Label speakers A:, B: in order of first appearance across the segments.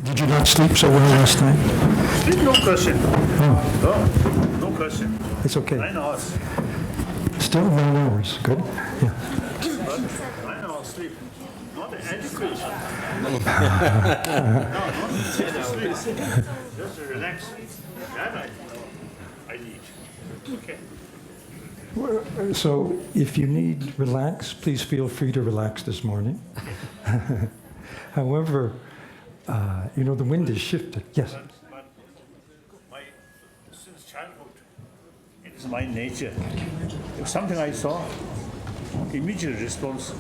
A: Did you not sleep so well last night?
B: Sleep, no question.
A: Oh,
B: No question.
A: it's okay.
B: 9 hours.
A: Still 9 hours. Good. Yeah.
B: But 9 hours sleep. Not adequate. No, not adequate sleep. Just to relax. That I need. Okay.
A: So if you need relax, please feel free to relax this morning. However, the wind is shifted. Yes.
B: But since childhood, it is my nature. If something I saw, immediate response,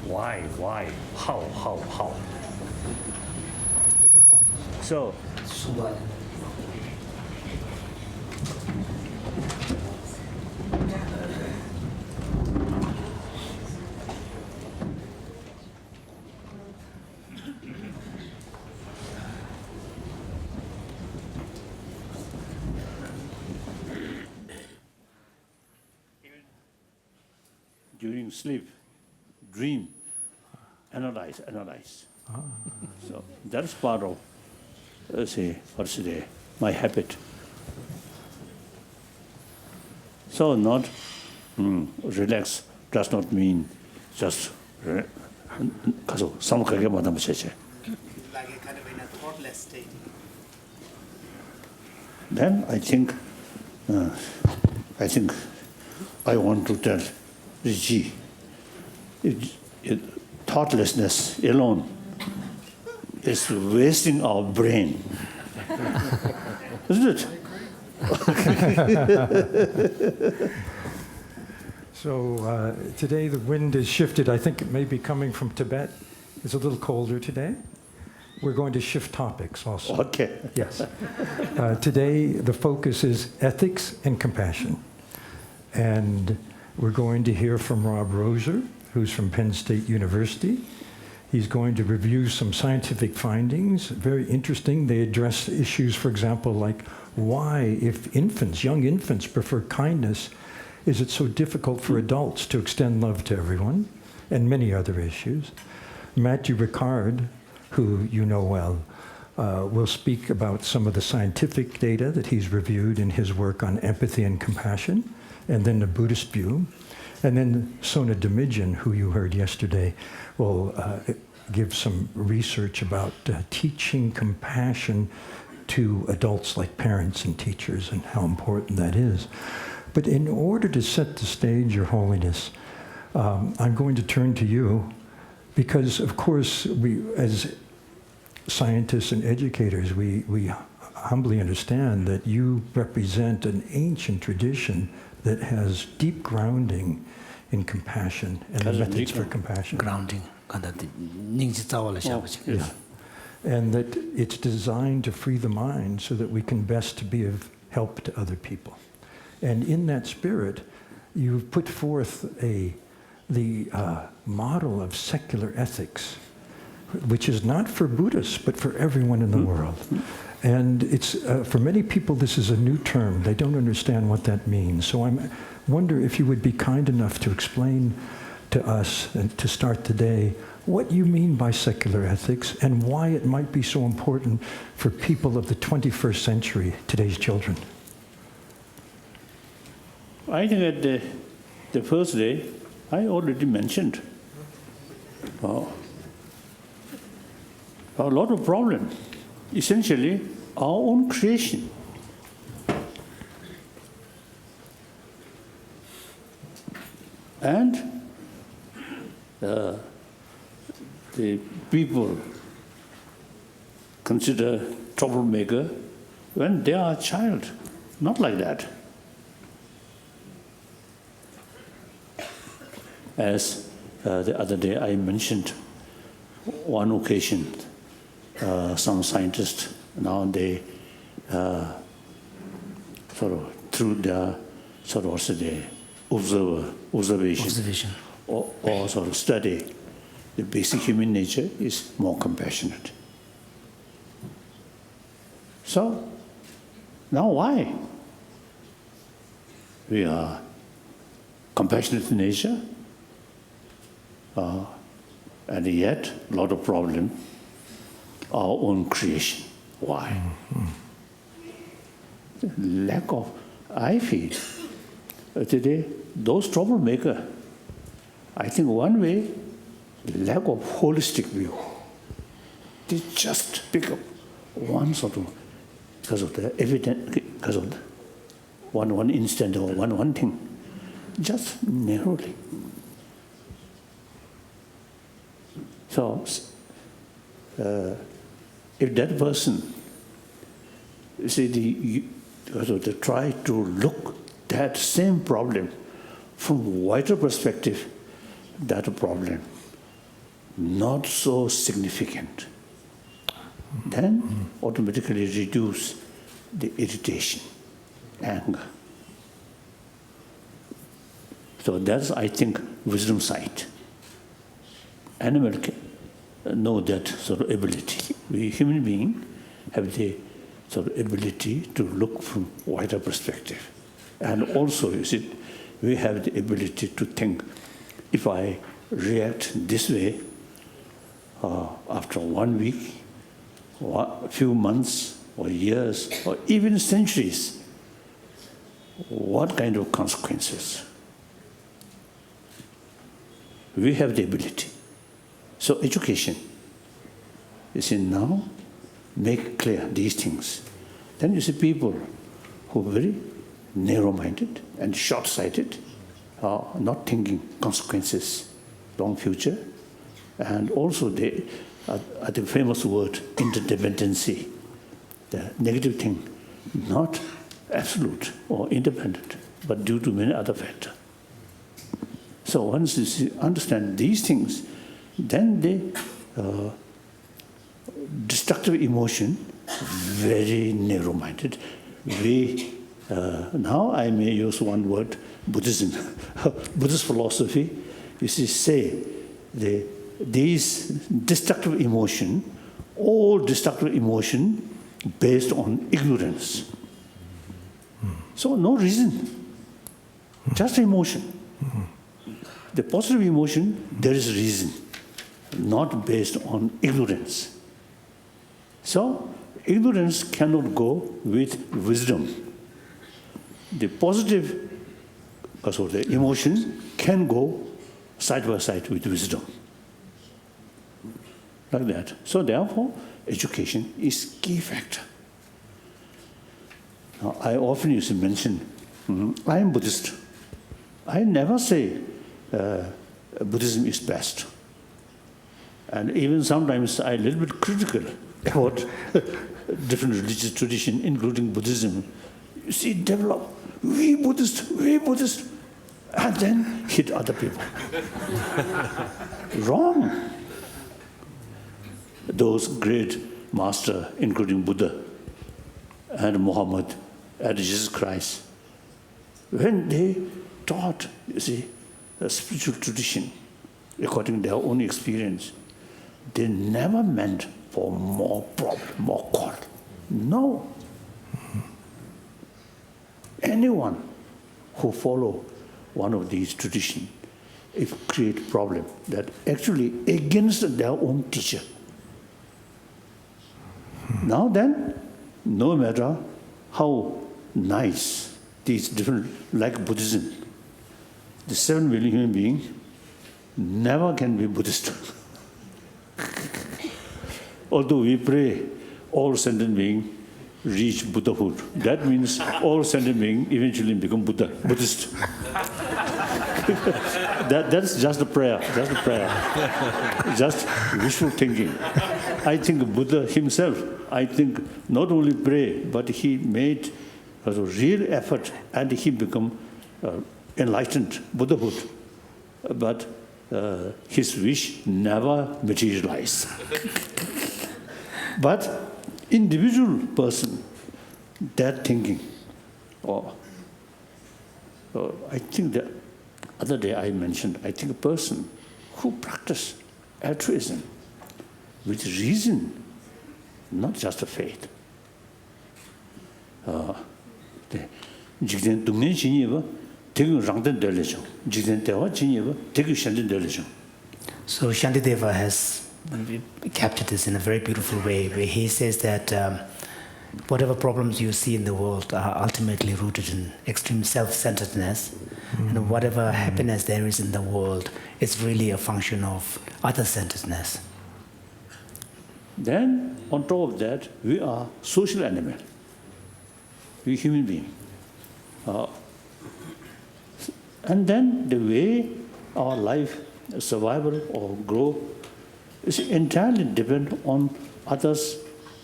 B: why, how? So, during sleep, dream, analyze. So that's part of, my habit. So not relax does not mean just
C: Like a kind of in a thoughtless state.
B: Then I think I want to tell Riji, thoughtlessness alone is wasting our brain. Isn't it?
A: So today the wind is shifted. I think it may be coming from Tibet. It's a little colder today. We're going to shift topics also.
B: Okay.
A: Yes. Today the focus is ethics and compassion. And we're going to hear from Rob Roser, who's from Penn State University. He's going to review some scientific findings, very interesting. They address issues, for example, like why, if young infants prefer kindness, is it so difficult for adults to extend love to everyone, and many other issues. Matthew Ricard, who you know well, will speak about some of the scientific data that he's reviewed in his work on empathy and compassion, and then the Buddhist view. And then Sona Demijan, who you heard yesterday, will give some research about teaching compassion to adults like parents and teachers and how important that is. But in order to set the stage, Your Holiness, I'm going to turn to you because, of course, we, as scientists and educators, we humbly understand that you represent an ancient tradition that has deep grounding in compassion and the methods for compassion.
D: Grounding.
A: Yeah. And that it's designed to free the mind so that we can best be of help to other people. And in that spirit, you've put forth the model of secular ethics, which is not for Buddhists, but for everyone in the world. And it's for many people, this is a new term. They don't understand what that means. So I wonder if you would be kind enough to explain to us, and to start the day, what you mean by secular ethics and why it might be so important for people of the 21st century, today's children.
B: I think at the first day, I already mentioned a lot of problems. Essentially, our own creation. And the people consider troublemaker when they are a child. Not like that. As the other day I mentioned, one occasion, some scientists, now they through their observation. Or sort of study, the basic human nature is more compassionate. So, now why? We are compassionate in nature, and yet a lot of problem.
C: our own creation. Why? Lack of, I feel, today, those troublemakers, I think one way, lack of holistic view. They just pick up one sort of, because of the evidence, because of the one instant or one thing, just narrowly. So, if that person, they try to look that same problem from wider perspective, that problem not so significant, then automatically reduce the irritation, anger. So that's, I think, wisdom side. Animal know that sort of ability. We human beings have the sort of ability to look from wider perspective. And also, you see, we have the ability to think, if I react this way, after 1 week, or a few months, or years, or even centuries, what kind of consequences? We have the ability. So education, you see, now make clear these things. Then you see people who are very narrow-minded and short-sighted, not thinking consequences, long future, and also the famous word interdependency, the negative thing, not absolute or independent, but due to many other factors. So once you understand these things, then the destructive emotion, very narrow-minded. Now I may use one word, Buddhism. Buddhist philosophy, you see, say these destructive emotion, all destructive emotion based on ignorance. So no reason, just emotion. The positive emotion, there is reason, not based on ignorance. So ignorance cannot go with wisdom. The positive, so the emotion can go side by side with wisdom. Like that. So therefore, education is key factor. Now, I often used to mention, I am Buddhist. I never say Buddhism is best. And even sometimes I'm a little bit critical about different religious traditions, including Buddhism. You see, develop, we Buddhist, and then hit other people. Wrong. Those great masters, including Buddha and Muhammad and Jesus Christ, when they taught, you see, a spiritual tradition, according to their own experience, they never meant for more problem, more quarrel. No. Anyone who follow one of these traditions, if create problem that actually against their own teacher. Now then, no matter how nice these different, like Buddhism, the 7 billion human beings never can be Buddhist. Although we pray all sentient beings reach Buddhahood, that means all sentient beings eventually become Buddhist. That's just a prayer, just wishful thinking. I think Buddha himself, I think not only pray, but he made a real effort and he become enlightened Buddhahood. But his wish never materialized. But individual person, that thinking, I think the other day I mentioned, I think a person who practice altruism with reason, not just a faith. So
D: Shantideva has captured this in a very beautiful way, where he says that whatever problems you see in the world are ultimately rooted in extreme self-centeredness, and whatever happiness there is in the world is really a function of other-centeredness.
C: Then, on top of that, we are social animal. We human being. And then the way our life, survival or grow, is entirely dependent on others'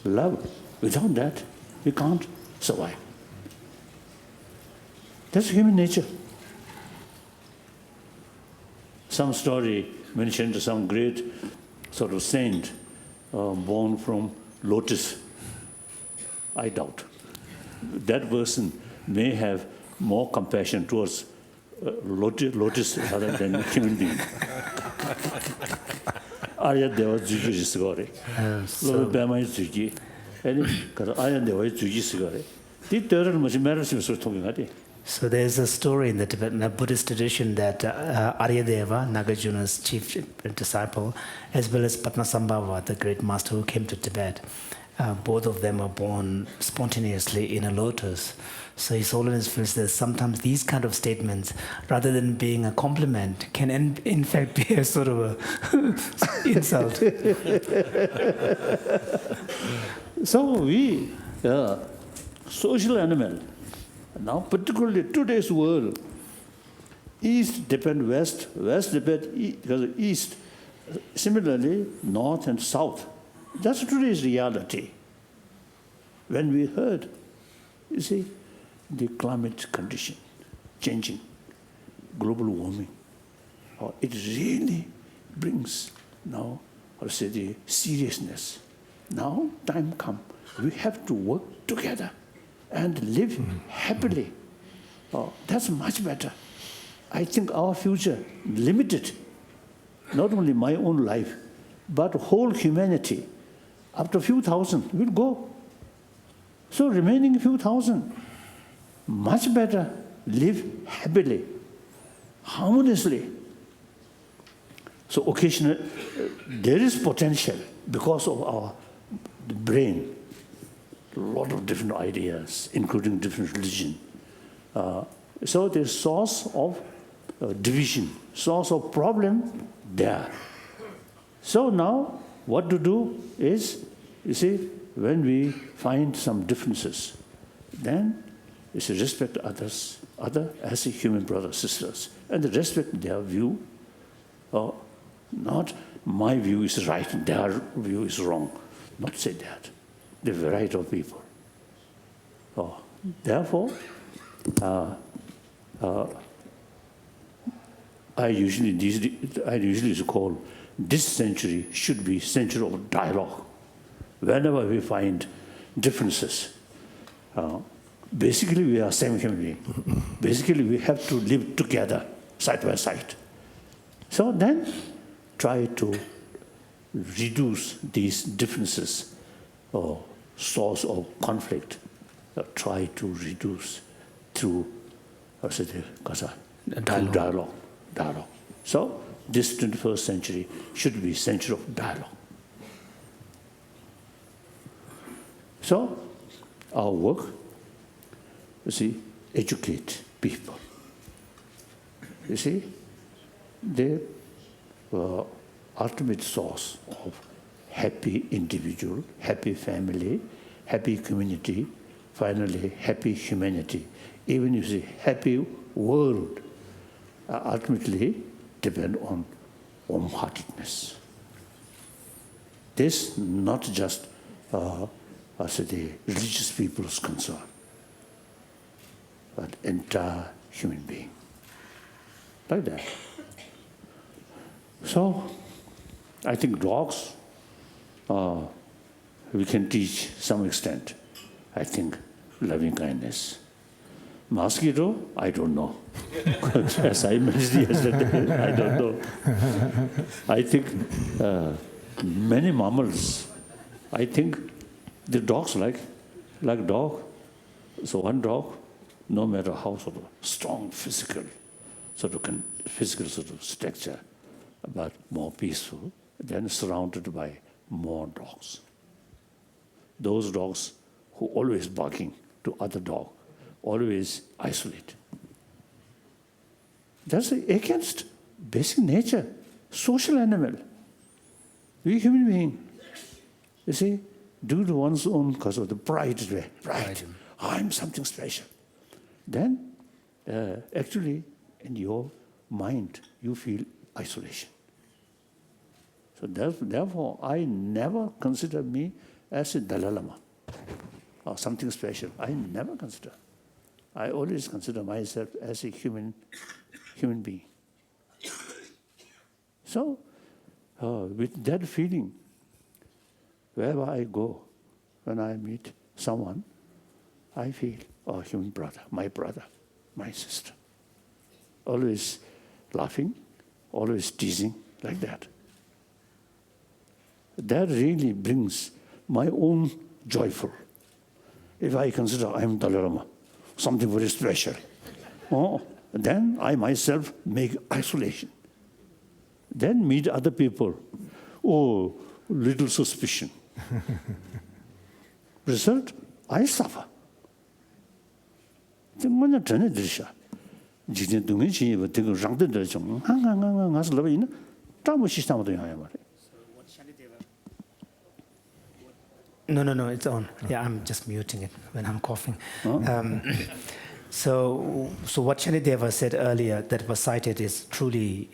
C: love. Without that, we can't survive. That's human nature. Some story mentioned some great sort of saint born from lotus. I doubt. That person may have more compassion towards lotus rather than human being. Arya Deva Zuji Sigore. Lord Bama is Zuji. And Arya Deva is Zuji Sigore. The third much matters was talking about it.
D: So there's a story in the Tibetan Buddhist tradition that Aryadeva, Nagarjuna's chief disciple, as well as Padmasambhava, the great master who came to Tibet, both of them are born spontaneously in a lotus. So His Holiness feels that sometimes these kind of statements, rather than being a compliment, can in fact be a sort of a insult.
C: So we, social animal, now particularly today's world, East depend West, West depend because East, similarly North and South. That's today's reality. When we heard, you see, the climate condition changing, global warming, it really brings now, the seriousness. Now time come, we have to work together and live happily. That's much better. I think our future limited, not only my own life, but whole humanity. After a few thousand, we'll go. So remaining few thousand, much better live happily, harmoniously. So occasionally, there is potential because of the brain, a lot of different ideas, including different religion. So there's source of division, source of problem there. So now, what to do is, you see, when we find some differences, then we should respect others, as a human brothers, sisters, and respect their view. Not my view is right and their view is wrong. Not say that. The variety of people. Therefore, I usually call this century should be century of dialogue. Whenever we find differences, basically we are same human being. Basically we have to live together, side by side. So then try to reduce these differences or source of conflict. Try to reduce through dialogue. So this 21st century should be century of dialogue. So our work, you see, educate people. You see, the ultimate source of happy individual, happy family, happy community, finally happy humanity, even you see happy world, ultimately depend on warm-heartedness. This not just the religious people's concern, but entire human being. Like that. So, I think dogs, we can teach some extent. I think loving kindness. Mosquito, I don't know. As I mentioned yesterday, I don't know. I think many mammals, I think the dogs like dog. So one dog, no matter how sort of strong physical sort of structure, but more peaceful, then surrounded by more dogs. Those dogs who always barking to other dog, always isolate. That's against basic nature, social animal. We human being, you see, due to one's own cause of the pride, I'm something special. Then, actually, in your mind, you feel isolation. So therefore, I never consider me as a Dalai Lama or something special. I never consider. I always consider myself as a human being. So, with that feeling, wherever I go, when I meet someone, I feel, oh, human brother, my sister. Always laughing, always teasing, like that. That really brings my own joyful. If I consider I'm Dalai Lama, something very special, then I myself make isolation. Then meet other people, oh, little suspicion. Result, I suffer.
D: No, it's on. Yeah, I'm just muting it when I'm coughing. So what Shantideva said earlier that was cited is truly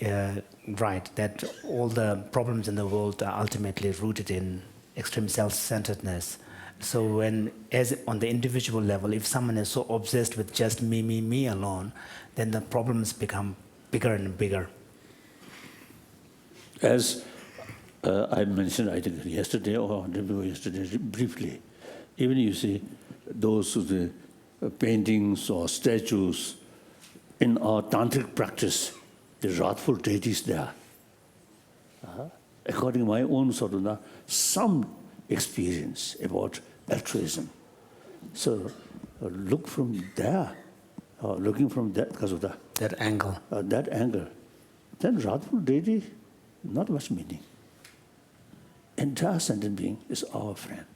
D: right, that all the problems in the world are ultimately rooted in extreme self-centeredness. So when, as on the individual level, if someone is so obsessed with just me alone, then the problems become bigger and bigger.
C: As I mentioned, I think yesterday or yesterday briefly, even you see those of the paintings or statues in our tantric practice, the wrathful deities there. According to my own sort of some experience about altruism. So look from there, looking from that because of
D: that angle.
C: Then wrathful deity, not much meaning. Entire sentient being is our friend.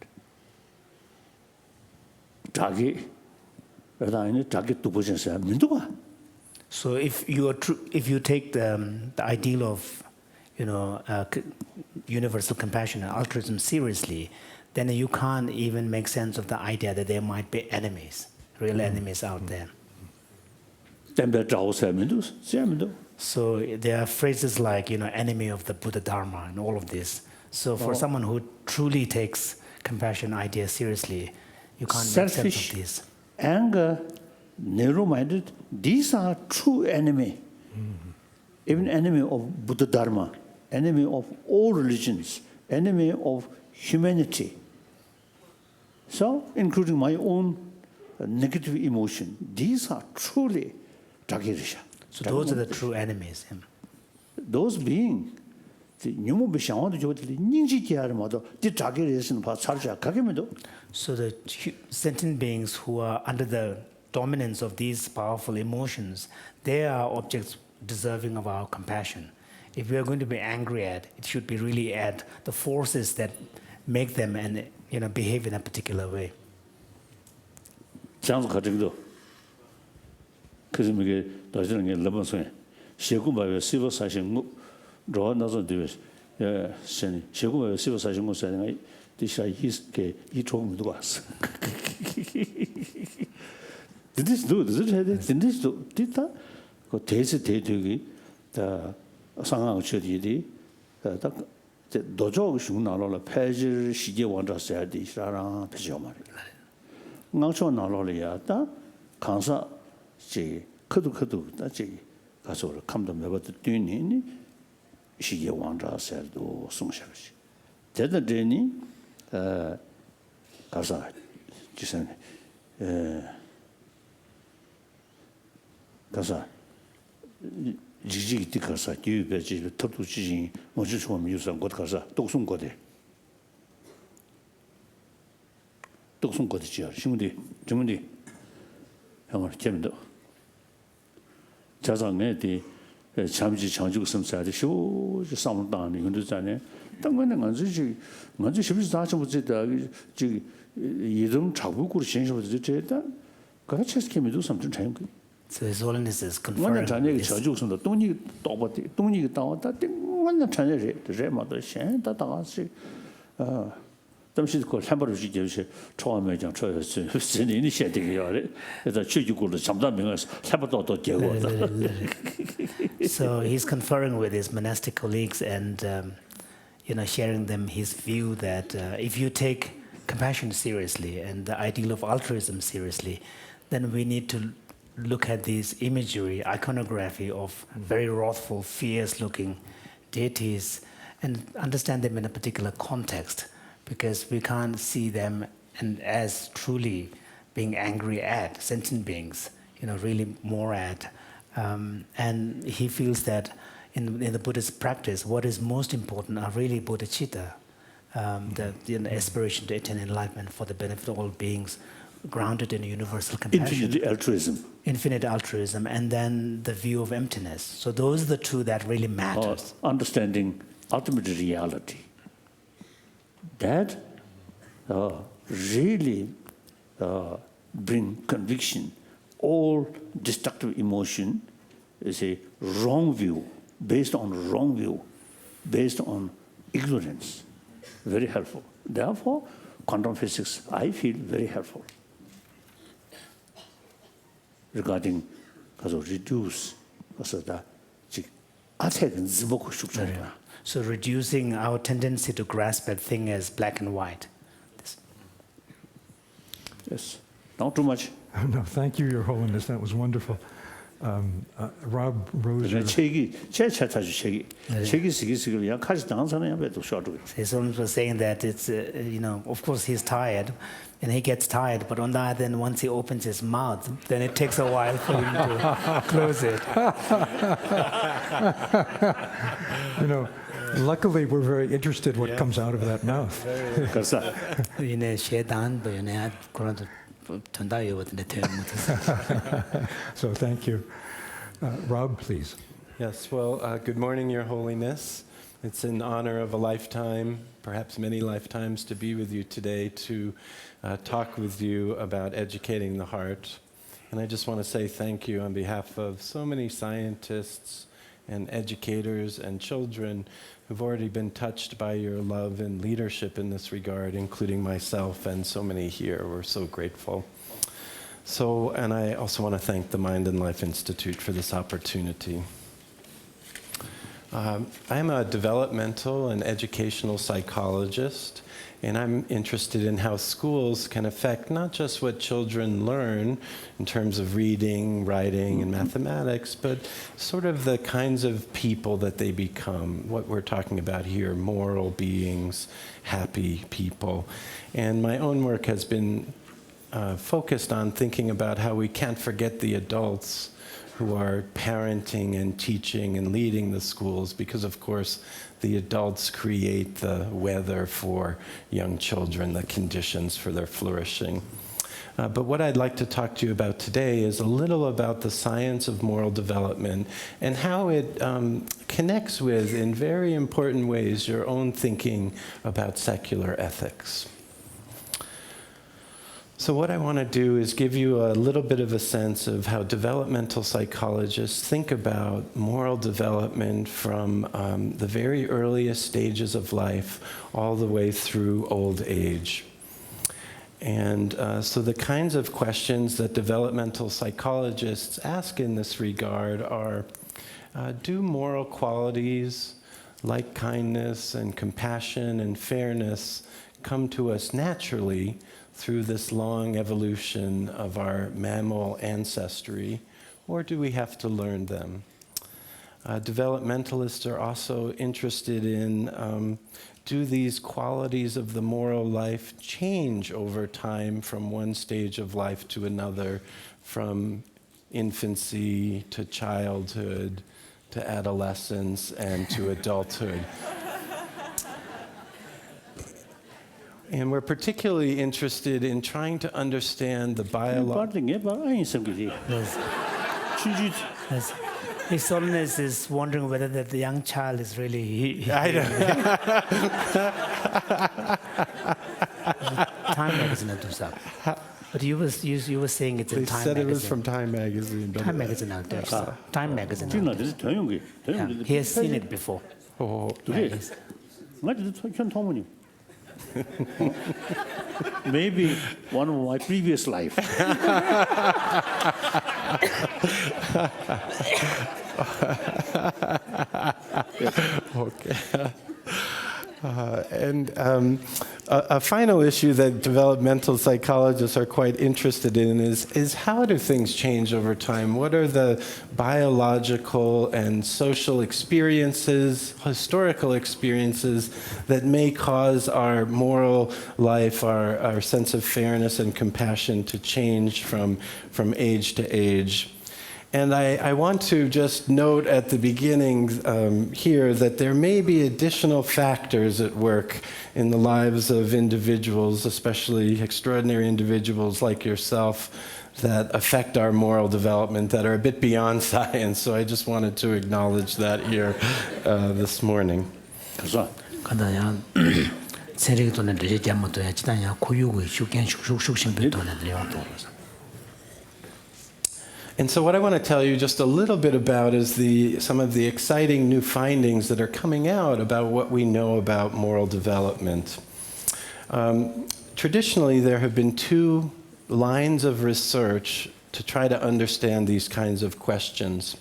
D: So if you take the ideal of universal compassion and altruism seriously, then you can't even make sense of the idea that there might be enemies, real enemies out there. So there are phrases like enemy of the Buddha Dharma and all of this. So for someone who truly takes compassion idea seriously, you can't make sense of this.
C: Anger, narrow-minded, these are true enemy. Even enemy of Buddha Dharma, enemy of all religions, enemy of humanity. So, including my own negative emotion, these are truly Dhagirisha.
D: So those are the true enemies.
C: Those beings, so
D: the sentient beings who are under the dominance of these powerful emotions, they are objects deserving of our compassion. If we are going to be angry at, it should be really at the forces that make them and behave in a particular way.
C: 잠시 장주고 섬사데 쇼 상당히 이건도잖아요. 당근은 간지 쉽지 다시 못지다 지 이름 자국으로 신셔도 되다. 같이 스케미도 삼촌 차용.
D: So His Holiness is
C: 완전
D: conferring
C: 자네가
D: this.
C: 저주선도 동이 또버디 동이 따왔다 완전 자네래 제마도 신다 다가시 잠시 그 한바로 지게시 처음에 장 처였지 신이 시대게요. 그래서 취직으로 잠담명을 한바도 또 되고.
D: So he's conferring with his monastic colleagues and sharing them his view that if you take compassion seriously and the ideal of altruism seriously, then we need to look at these imagery, iconography of very wrathful, fierce-looking deities and understand them in a particular context, because we can't see them as truly being angry at sentient beings, really more at. And he feels that in the Buddhist practice, what is most important are really bodhicitta, the aspiration to attain enlightenment for the benefit of all beings, grounded in universal compassion. Infinite altruism, and then the view of emptiness. So those are the two that really matter.
C: Understanding ultimate reality. That really bring conviction. All destructive emotion is a wrong view, based on ignorance. Very helpful. Therefore, quantum physics, I feel very helpful. Regarding reduce
D: so reducing our tendency to grasp a thing as black and white.
C: Yes, not too much.
A: No, thank you, Your Holiness. That was wonderful. Rob Roser.
D: His Holiness was saying that it's, of course he's tired, and he gets tired, but on the other hand, once he opens his mouth, then it takes a while for him to close it.
A: Luckily, we're very interested what comes out of that mouth. So thank you. Rob, please.
E: Yes, well, good morning, Your Holiness. It's an honor of a lifetime, perhaps many lifetimes, to be with you today to talk with you about educating the heart. And I just want to say thank you on behalf of so many scientists and educators and children who've already been touched by your love and leadership in this regard, including myself and so many here. We're so grateful. So, and I also want to thank the Mind and Life Institute for this opportunity. I'm a developmental and educational psychologist, and I'm interested in how schools can affect not just what children learn in terms of reading, writing, and mathematics, but sort of the kinds of people that they become, what we're talking about here, moral beings, happy people. And my own work has been focused on thinking about how we can't forget the adults who are parenting and teaching and leading the schools, because of course the adults create the weather for young children, the conditions for their flourishing. But what I'd like to talk to you about today is a little about the science of moral development and how it connects with, in very important ways, your own thinking about secular ethics. So what I want to do is give you a little bit of a sense of how developmental psychologists think about moral development from the very earliest stages of life all the way through old age. And so the kinds of questions that developmental psychologists ask in this regard are, do moral qualities like kindness and compassion and fairness come to us naturally through this long evolution of our mammal ancestry, or do we have to learn them? Developmentalists are also interested in, do these qualities of the moral life change over time from one stage of life to another, from infancy to childhood to adolescence and to adulthood? And we're particularly interested in trying to understand the biological...
D: His Holiness is wondering whether that the young child is really Time magazine to stop. But you were saying it's in
E: They
D: Time
E: said it was
D: magazine.
E: from Time magazine. But
D: Time magazine out there. Time magazine.
C: 지금
D: Out
C: 나
D: there.
C: 전용기.
D: Yeah. He has seen it before.
C: 그게 맞지? 현 토모님. Maybe one of my previous life.
E: Okay. A final issue that developmental psychologists are quite interested in is how do things change over time? What are the biological and social experiences, historical experiences that may cause our moral life, our sense of fairness and compassion to change from age to age? And I want to just note at the beginning here that there may be additional factors at work in the lives of individuals, especially extraordinary individuals like yourself, that affect our moral development that are a bit beyond science. So I just wanted to acknowledge that here this morning.
C: 그래서
D: 간다야 세력이 돈에 되지 않고도 지단야 고유의 숙신비 돈에 들어도.
E: And so what I want to tell you just a little bit about is some of the exciting new findings that are coming out about what we know about moral development. Traditionally, there have been two lines of research to try to understand these kinds of questions.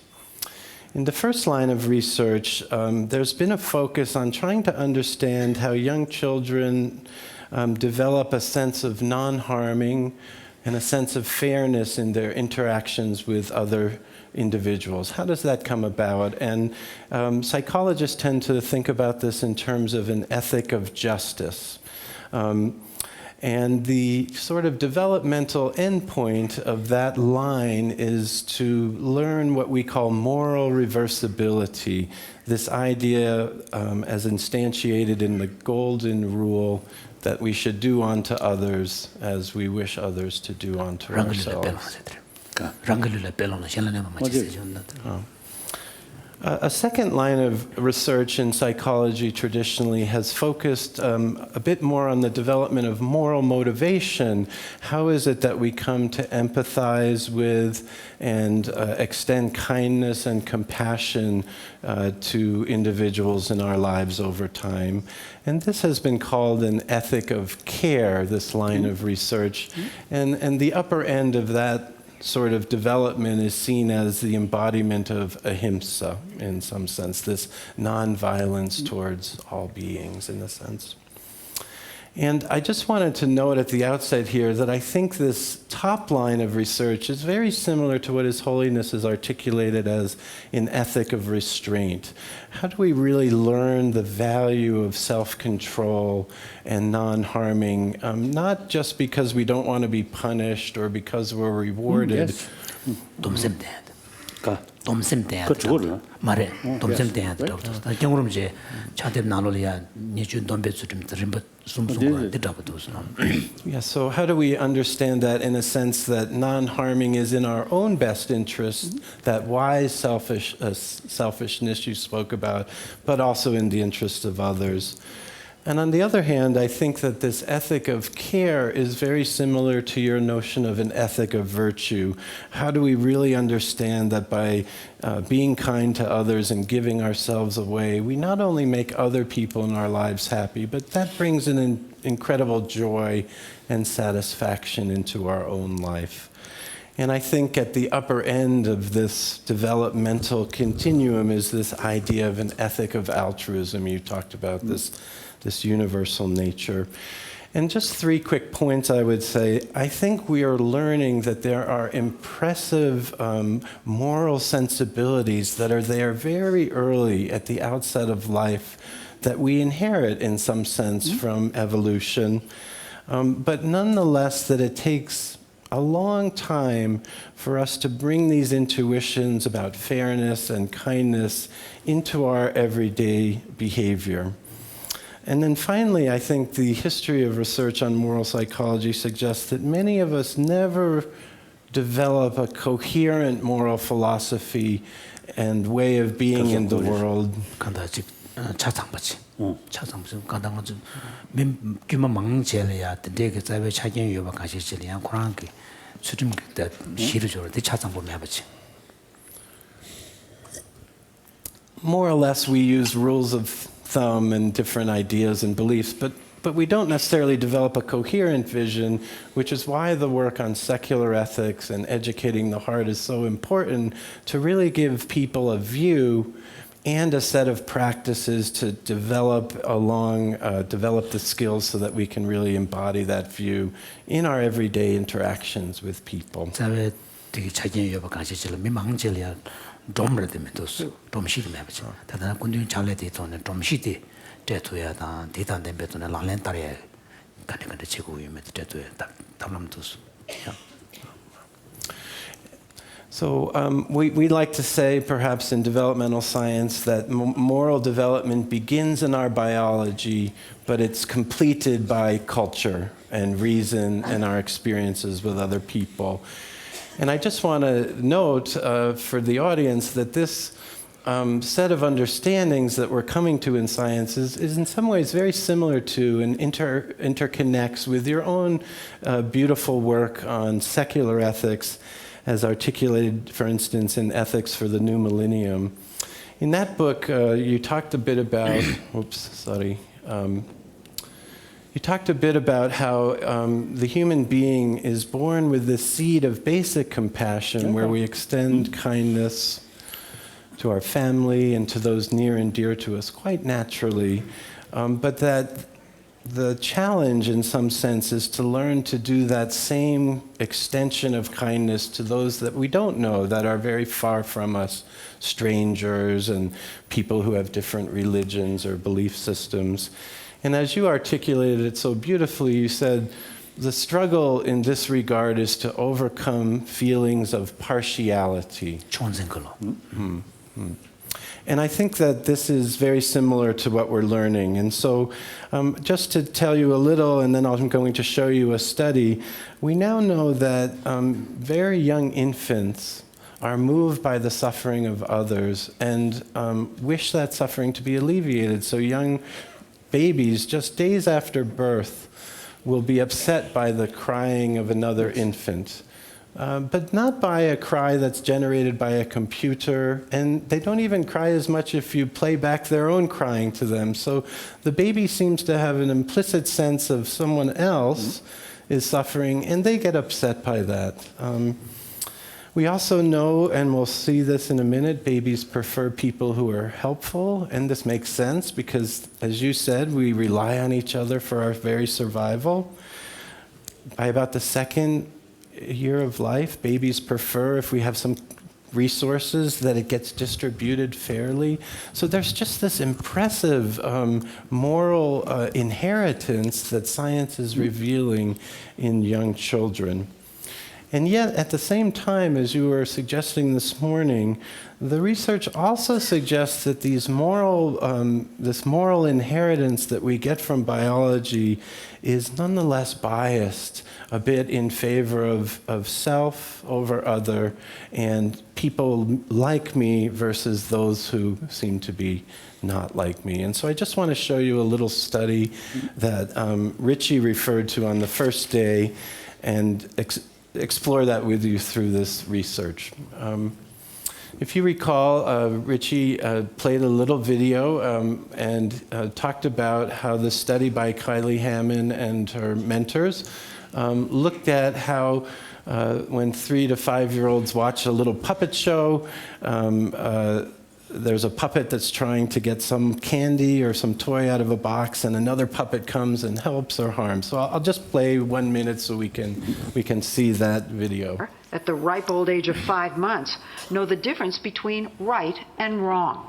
E: In the first line of research, there's been a focus on trying to understand how young children develop a sense of non-harming and a sense of fairness in their interactions with other individuals. How does that come about? And psychologists tend to think about this in terms of an ethic of justice. And the sort of developmental endpoint of that line is to learn what we call moral reversibility, this idea as instantiated in the golden rule that we should do unto others as we wish others to do unto ourselves. A second line of research in psychology traditionally has focused a bit more on the development of moral motivation. How is it that we come to empathize with and extend kindness and compassion to individuals in our lives over time? And this has been called an ethic of care, this line of research. And the upper end of that sort of development is seen as the embodiment of ahimsa, in some sense, this non-violence towards all beings, in a sense. And I just wanted to note at the outset here that I think this top line of research is very similar to what His Holiness has articulated as an ethic of restraint. How do we really learn the value of self-control and non-harming, not just because we don't want to be punished or because we're rewarded.
C: Yes.
D: 돔셈 대야
C: 그거를
D: 말해 돔셈 대야 돼. 경우로 이제 차대 나눠야 니준 돔배수 좀 드림버 숨숨 되다고도서.
E: Yeah, so how do we understand that in a sense that non-harming is in our own best interest, that wise selfishness you spoke about, but also in the interest of others? And on the other hand, I think that this ethic of care is very similar to your notion of an ethic of virtue. How do we really understand that by being kind to others and giving ourselves away, we not only make other people in our lives happy, but that brings an incredible joy and satisfaction into our own life. And I think at the upper end of this developmental continuum is this idea of an ethic of altruism. You talked about this universal nature. And just three quick points I would say. I think we are learning that there are impressive moral sensibilities that are there very early at the outset of life that we inherit in some sense from evolution. But nonetheless that it takes a long time for us to bring these intuitions about fairness and kindness into our everyday behavior. And then finally, I think the history of research on moral psychology suggests that many of us never develop a coherent moral philosophy and way of being in the world.
D: 간다 즉 차상받지. 차상받지. 간다가 좀 규모 망제려야 되게 자외 차견 요바 가시지리야 그런게 수준 때 시를 줘도 차상 보면 해봤지.
E: More or less, we use rules of thumb and different ideas and beliefs, but we don't necessarily develop a coherent vision, which is why the work on secular ethics and educating the heart is so important, to really give people a view and a set of practices to develop the skills so that we can really embody that view in our everyday interactions with people.
D: 자외 되게 차견 요바 가시지리 미망제려야 좀을 되면 또 좀시를 해봤지. 다들 군중 잘래 되도는 좀시대 대토야 다 대단 덴베도는 랑렌따리에 간데 지구 위에 대토야 담람도스.
E: So we like to say, perhaps in developmental science, that moral development begins in our biology, but it's completed by culture and reason and our experiences with other people. And I just want to note for the audience that this set of understandings that we're coming to in science is in some ways very similar to and interconnects with your own beautiful work on secular ethics, as articulated, for instance, in Ethics for the New Millennium. In that book, you talked a bit about, you talked a bit about how the human being is born with this seed of basic compassion, where we extend kindness to our family and to those near and dear to us quite naturally, but that the challenge in some sense is to learn to do that same extension of kindness to those that we don't know, that are very far from us, strangers and people who have different religions or belief systems. And as you articulated it so beautifully, you said, the struggle in this regard is to overcome feelings of partiality. And I think that this is very similar to what we're learning. And so just to tell you a little, and then I'm going to show you a study, we now know that very young infants are moved by the suffering of others and wish that suffering to be alleviated. So young babies, just days after birth, will be upset by the crying of another infant. But not by a cry that's generated by a computer, and they don't even cry as much if you play back their own crying to them. So the baby seems to have an implicit sense of someone else is suffering, and they get upset by that. We also know, and we'll see this in a minute, babies prefer people who are helpful, and this makes sense because, as you said, we rely on each other for our very survival. By about the second year of life, babies prefer, if we have some resources, that it gets distributed fairly. So there's just this impressive moral inheritance that science is revealing in young children. And yet, at the same time, as you were suggesting this morning, the research also suggests that this moral inheritance that we get from biology is nonetheless biased a bit in favor of self over other and people like me versus those who seem to be not like me. And so I just want to show you a little study that Richie referred to on the first day and explore that with you through this research. If you recall, Richie played a little video and talked about how the study by Kylie Hammond and her mentors looked at how when 3 to 5-year-olds watch a little puppet show, there's a puppet that's trying to get some candy or some toy out of a box, and another puppet comes and helps or harms. So I'll just play 1 minute so we can see that video.
F: At the ripe old age of 5 months, know the difference between right and wrong.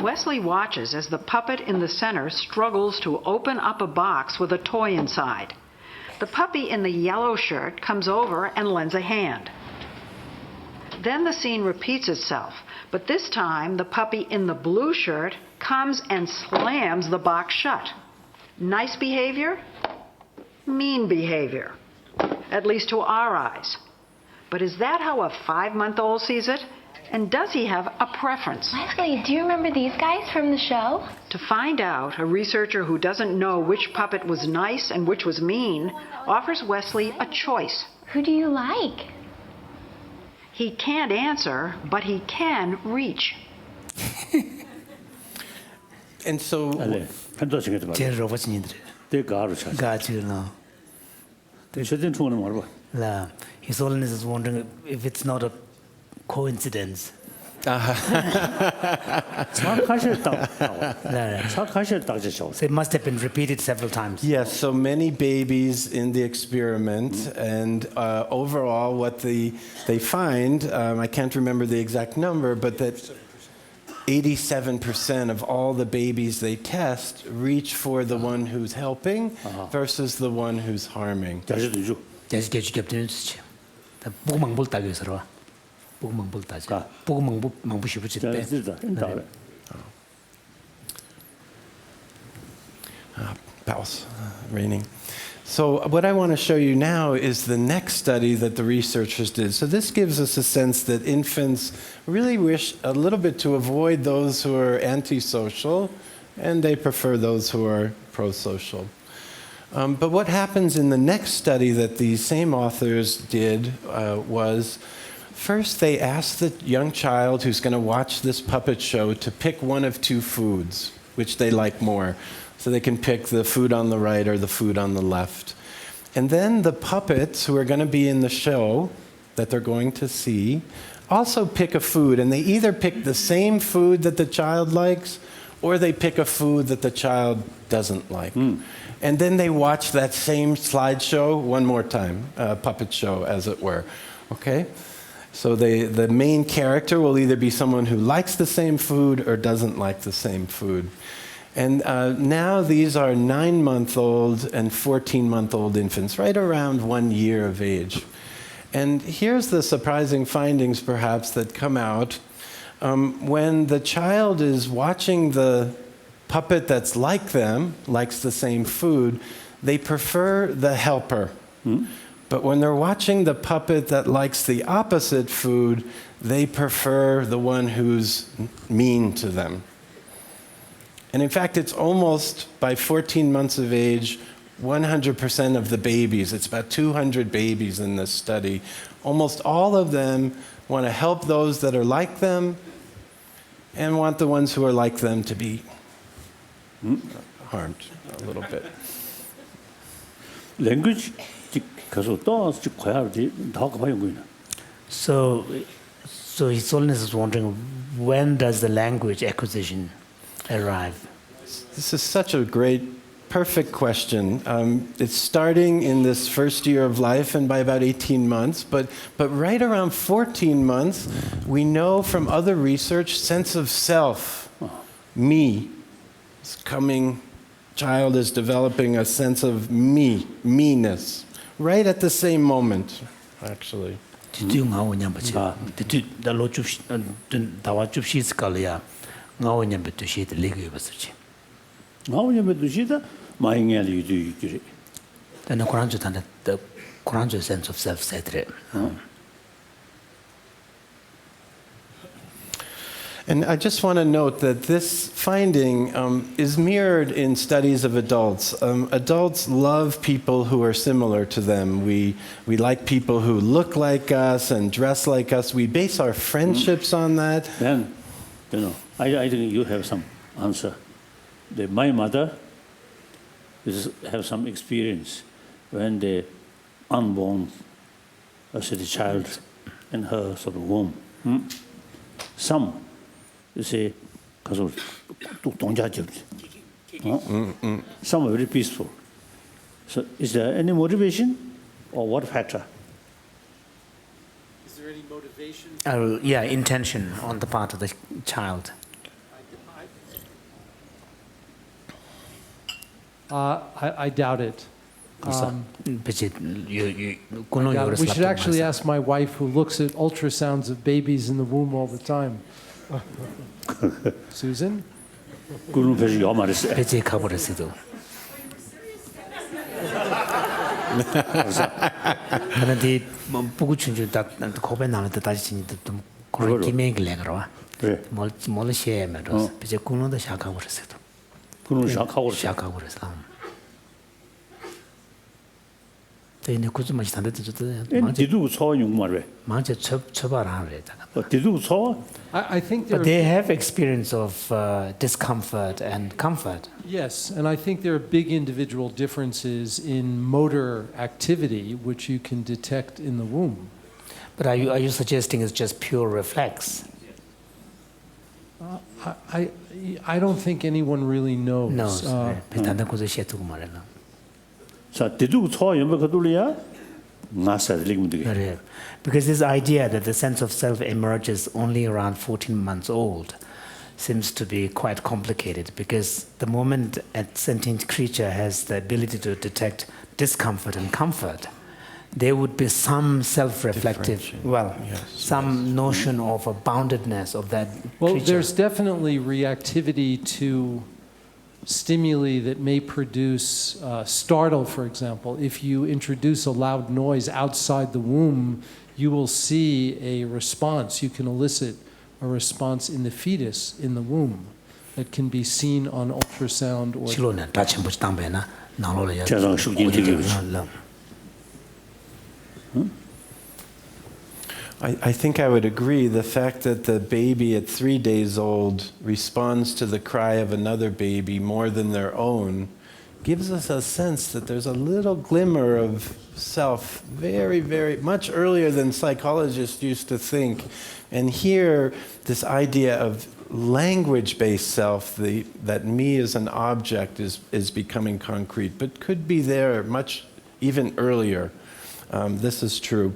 F: Wesley watches as the puppet in the center struggles to open up a box with a toy inside. The puppy in the yellow shirt comes over and lends a hand. Then the scene repeats itself, but this time the puppy in the blue shirt comes and slams the box shut. Nice behavior? Mean behavior, at least to our eyes. But is that how a 5-month-old sees it? And does he have a preference?
G: Wesley, do you remember these guys from the show?
F: To find out, a researcher who doesn't know which puppet was nice and which was mean offers Wesley a choice.
G: Who do you like?
F: He can't answer, but he can reach.
E: And so,
C: 네, 편도하시겠다 말이야.
D: 제일 로봇인들.
C: 내 가로 차.
D: 가지나.
C: 최대 총은 말봐.
D: La, His Holiness is wondering if it's not a coincidence.
C: 착하셨다.
D: So it must have been repeated several times.
E: yes, so many babies in the experiment, and overall, what they find, I can't remember the exact number, but that 87% of all the babies they test reach for the one who's helping versus the one who's harming.
C: 자식도 주.
D: 자식이 죽였더니 주지. 보고만 볼 따기 위해서 보고만 볼 따지. 보고만 보시 붙일 때.
C: 자식다.
E: Bells raining. So what I want to show you now is the next study that the researchers did. So this gives us a sense that infants really wish a little bit to avoid those who are antisocial, and they prefer those who are pro-social. But what happens in the next study that these same authors did was, first they asked the young child who's going to watch this puppet show to pick one of two foods, which they like more. So they can pick the food on the right or the food on the left. And then the puppets who are going to be in the show that they're going to see also pick a food. And they either pick the same food that the child likes, or they pick a food that the child doesn't like. And then they watch that same slideshow one more time, puppet show, as it were. Okay? So the main character will either be someone who likes the same food or doesn't like the same food. And now these are 9-month-old and 14-month-old infants, right around 1 year of age. And here's the surprising findings, perhaps, that come out. When the child is watching the puppet that's like them, likes the same food, they prefer the helper. But when they're watching the puppet that likes the opposite food, they prefer the one who's mean to them. And in fact, it's almost, by 14 months of age, 100% of the babies, it's about 200 babies in this study, almost all of them want to help those that are like them and want the ones who are like them to be harmed a little bit.
C: language 가서 또 과야지 더 가봐요 거기는.
D: So His Holiness is wondering, when does the language acquisition arrive?
E: This is such a great, perfect question. It's starting in this first year of life and by about 18 months, but right around 14 months, we know from other research, sense of self, me, is coming, child is developing a sense of me-ness, right at the same moment, actually.
D: Did ngawanya bachi. Did the lot of dawa chup sheets kalia ngawanya betu sheet legu basuchi.
C: 나오냐면 두시다 마잉야리 유두유두리.
D: Then the Quran sense of self said it.
E: And I just want to note that this finding is mirrored in studies of adults. Adults love people who are similar to them. We like people who look like us and dress like us. We base our friendships on that.
C: Then, I think you have some answer. My mother have some experience when the unborn as a child in her sort of womb. Some you say, some are very peaceful. So, is there any motivation, or what factor?
H: Is there any motivation?
D: Yeah, intention on the part of the child.
H: I doubt it.
D: We
H: should actually ask my wife, who looks at ultrasounds of babies in the womb all the time. Susan?
D: 그런데 보고 춘주 다 고배 나는 데 다시 진짜 좀 그런 기맹을 내거라.
C: 왜?
D: 뭘 시에면서 이제 공론도 시작하고 그랬어요.
C: 그런 시작하고
D: 시작하고 그래서. 근데 그 좀 맛이 단데 저도
C: 디두 소용 말해.
D: 만체 처벌하는 거다.
C: 디두 소
H: I think
D: But they have experience of discomfort and comfort.
H: yes, and I think there are big individual differences in motor activity which you can detect in the womb.
D: But are you suggesting it's just pure reflex?
H: I don't think anyone really knows.
D: No. 비슷한 곳에 시에두고 말해라.
C: 자, 디두 소 연배 거둘이야? 나사 들리면 되게.
D: 그래. Because this idea that the sense of self emerges only around 14 months old seems to be quite complicated, because the moment a sentient creature has the ability to detect discomfort and comfort, there would be some self-reflective, some notion of a boundedness of that
H: Well,
D: creature.
H: there's definitely reactivity to stimuli that may produce startle, for example. If you introduce a loud noise outside the womb, you will see a response. You can elicit a response in the fetus in the womb that can be seen on ultrasound or
D: 실로는 다 전부 담배나 나로를
C: 제가 숙진 되게
E: I think I would agree. The fact that the baby at 3 days old responds to the cry of another baby more than their own gives us a sense that there's a little glimmer of self very, very much earlier than psychologists used to think. And here, this idea of language-based self, that me as an object is becoming concrete, but could be there much even earlier. This is true.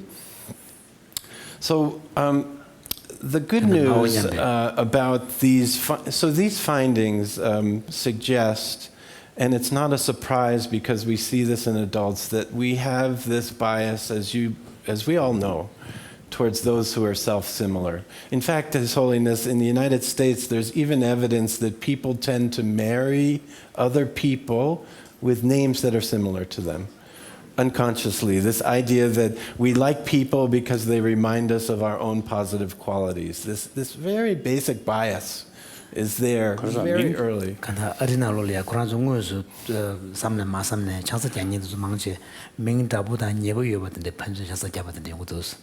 E: So the good news about these findings suggest, and it's not a surprise because we see this in adults, that we have this bias, as we all know, towards those who are self-similar. In fact, His Holiness, in the United States, there's even evidence that people tend to marry other people with names that are similar to them. Unconsciously, this idea that we like people because they remind us of our own positive qualities. This very basic bias is there very early.
D: 간다 어린아이로리아 그런 종류에서 삼년 마삼년 장사 장년도 망치 명다보다 예보여봤는데 판전 장사 잡았는데 이것도 그래서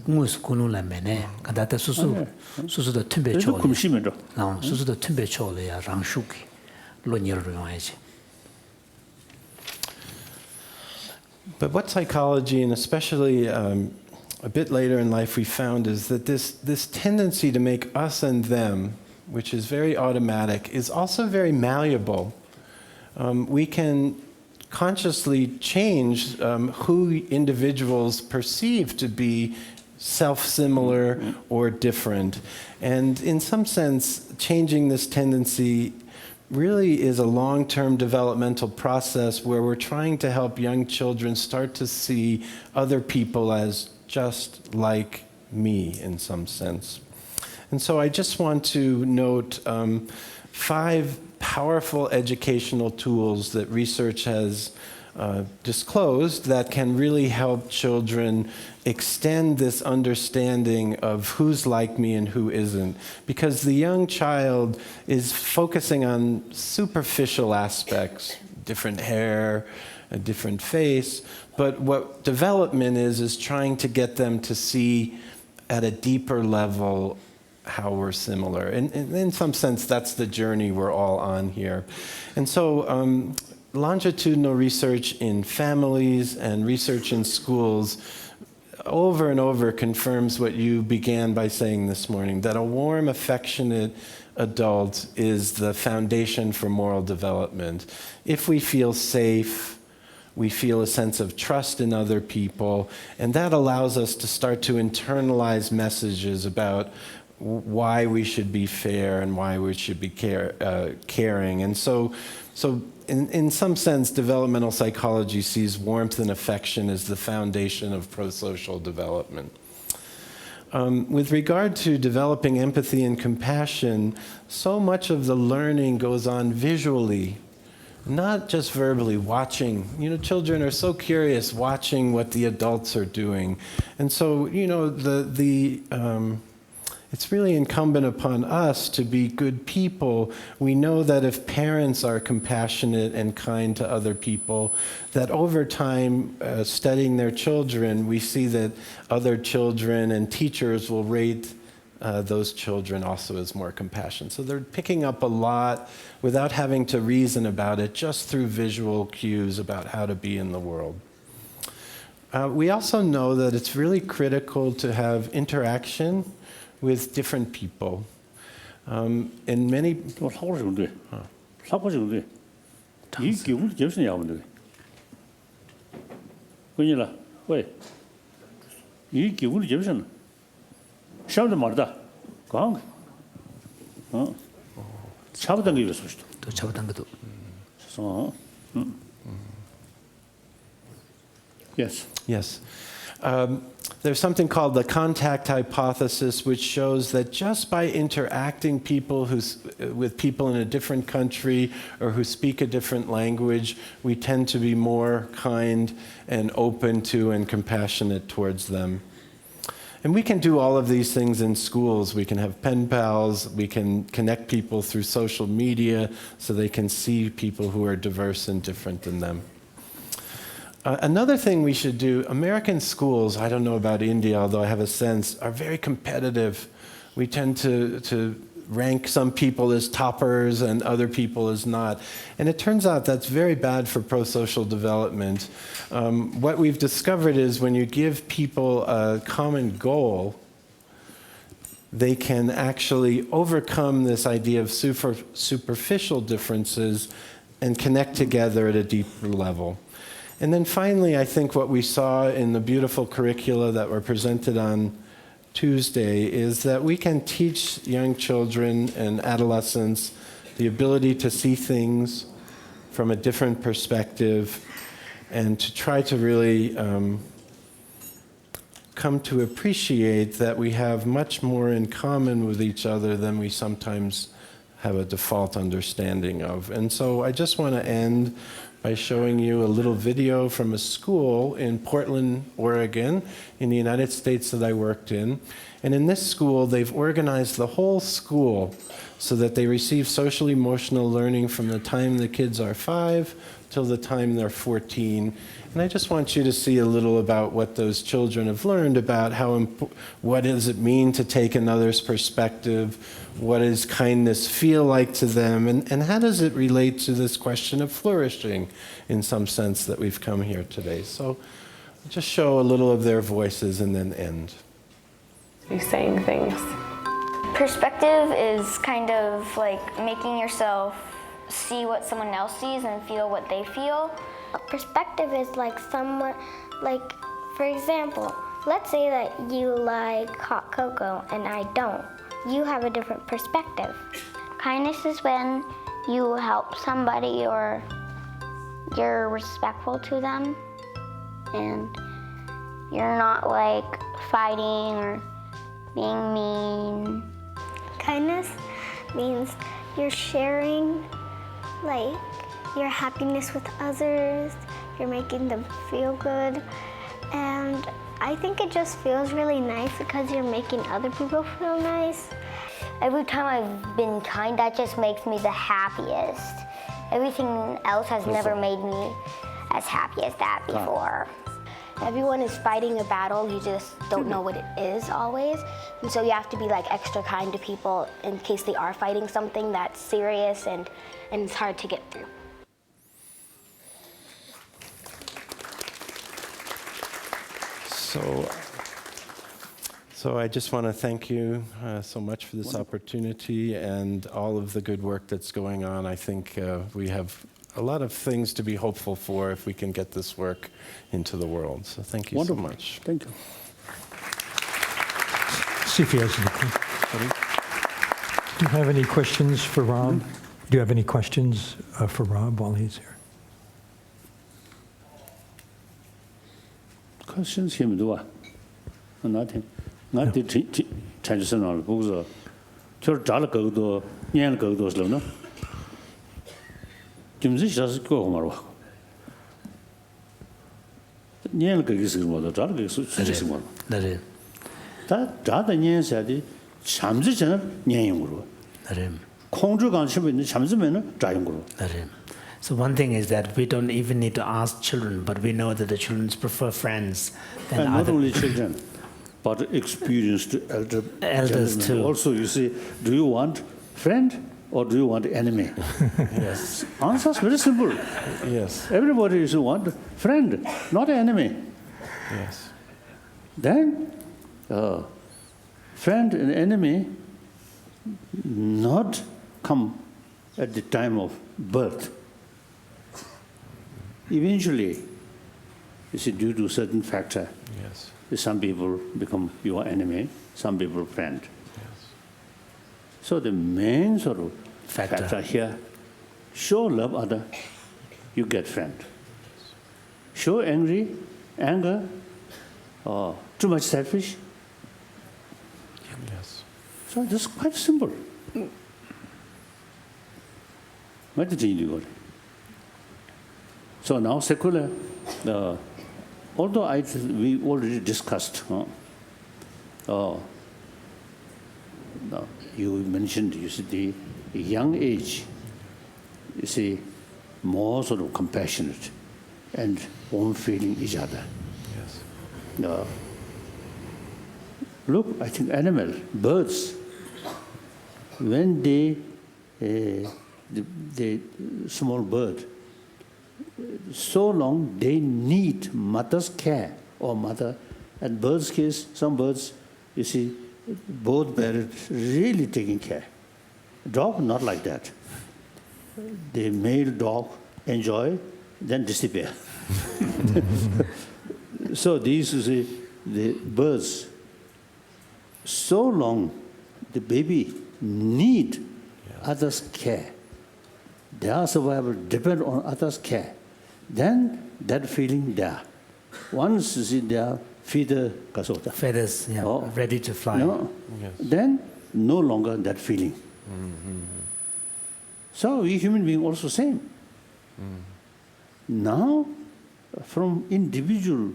D: 공무에서 고нул라면에 간다다 수수도 틈배초
C: 금심이죠.
D: 수수도 틈배초래야 랑슈기 로니를 용해지.
E: But what psychology, and especially a bit later in life, we found is that this tendency to make us and them, which is very automatic, is also very malleable. We can consciously change who individuals perceive to be self-similar or different. And in some sense, changing this tendency really is a long-term developmental process where we're trying to help young children start to see other people as just like me in some sense. And so I just want to note 5 powerful educational tools that research has disclosed that can really help children extend this understanding of who's like me and who isn't. Because the young child is focusing on superficial aspects, different hair, a different face, but what development is trying to get them to see at a deeper level how we're similar. And in some sense, that's the journey we're all on here. And so longitudinal research in families and research in schools over and over confirms what you began by saying this morning, that a warm, affectionate adult is the foundation for moral development. If we feel safe, we feel a sense of trust in other people, and that allows us to start to internalize messages about why we should be fair and why we should be caring. And so in some sense, developmental psychology sees warmth and affection as the foundation of pro-social development. With regard to developing empathy and compassion, so much of the learning goes on visually. not just verbally, watching. You know, children are so curious, watching what the adults are doing. And so, you know, it's really incumbent upon us to be good people. We know that if parents are compassionate and kind to other people, that over time, studying their children, we see that other children and teachers will rate those children also as more compassionate. So they're picking up a lot without having to reason about it, just through visual cues about how to be in the world. We also know that it's really critical to have interaction with different people. In many...
B: 사고 정도에. 사고 정도에. 이 기분이 제일 야문데. 그니라. 왜? 이 기분이 제일 샤브도 말다. 강. 샤브던 게 있었어.
D: 또 잡아당 것도.
B: Yes.
E: Yes. There's something called the contact hypothesis, which shows that just by interacting with people in a different country or who speak a different language, we tend to be more kind and open to and compassionate towards them. And we can do all of these things in schools. We can have pen pals, we can connect people through social media so they can see people who are diverse and different than them. Another thing we should do, American schools, I don't know about India, although I have a sense, are very competitive. We tend to rank some people as toppers and other people as not. And it turns out that's very bad for pro-social development. What we've discovered is when you give people a common goal, they can actually overcome this idea of superficial differences and connect together at a deeper level. And then finally, I think what we saw in the beautiful curricula that were presented on Tuesday is that we can teach young children and adolescents the ability to see things from a different perspective and to try to really come to appreciate that we have much more in common with each other than we sometimes have a default understanding of. And so I just want to end by showing you a little video from a school in Portland, Oregon, in the United States that I worked in. And in this school, they've organized the whole school so that they receive social emotional learning from the time the kids are 5 till the time they're 14. And I just want you to see a little about what those children have learned about what does it mean to take another's perspective, what does kindness feel like to them, and how does it relate to this question of flourishing in some sense that we've come here today. So I'll just show a little of their voices and then end.
I: You saying things.
J: Perspective is kind of like making yourself see what someone else sees and feel what they feel.
G: Perspective is like someone, like, for example, let's say that you like hot cocoa and I don't. You have a different perspective.
J: Kindness is when you help somebody or you're respectful to them and you're not like fighting or being mean.
G: Kindness means you're sharing, like, your happiness with others, you're making them feel good, and I think it just feels really nice because you're making other people feel nice.
J: Every time I've been kind, that just makes me the happiest. Everything else has never made me as happy as that before.
I: Everyone is fighting a battle, you just don't know what it is always. And so you have to be like extra kind to people in case they are fighting something that's serious and it's hard to get through.
E: So I just want to thank you so much for this opportunity and all of the good work that's going on. I think we have a lot of things to be hopeful for if we can get this work into the world. So thank you so much.
B: Thank you.
A: See if he has any questions. Do you have any questions for Rob? Do you have any questions for Rob while he's here?
B: Questions here, do I? Nothing. Not the traditional books. You're Dalai go to Yan go to Slono.
C: 김지 시라서 거 말고. 니엘 그 기스 뭐도 잘 기스 수지 뭐.
D: Dharam.
C: 다 다다 니엘사디 잠지 전에 니엘용으로.
D: Dharam.
C: 공주 관심이 있는 잠지면은 자용으로.
D: Dharam. So one thing is that we don't even need to ask children, but we know that the children prefer friends than
C: And not
D: other
C: only children, but experienced
D: elders
C: gentlemen.
D: too.
C: Also, you see, do you want friend or do you want enemy?
E: Yes.
C: Answer is very simple.
E: Yes.
C: Everybody is want friend, not enemy.
E: Yes.
C: Then, friend and enemy not come at the time of birth. Eventually, you see, due to certain factor,
E: Yes.
C: some people become your enemy, some people friend.
E: Yes.
C: So the main sort of
D: Factor.
C: factor here, show love other, you get friend. Show anger, or too much selfish.
E: Yes.
C: So it's quite simple. What did you do? So now secular, although we already discussed, no, you mentioned, you see, the young age, you see, more sort of compassionate and warm feeling each other.
E: Yes.
C: Look, I think animal, birds, when the small bird, so long they need mother's care or mother. And birds' case, some birds, you see, both parents really taking care. Dog, not like that. The male dog enjoy, then disappear. So these, you see, the birds, so long the baby need others' care. Their survival depend on others' care. Then that feeling there. Once you see their feather kasota,
D: feathers, yeah,
C: Oh.
D: ready to fly.
C: no,
E: Yes.
C: then no longer that feeling. So we human being also same. Now, from individual,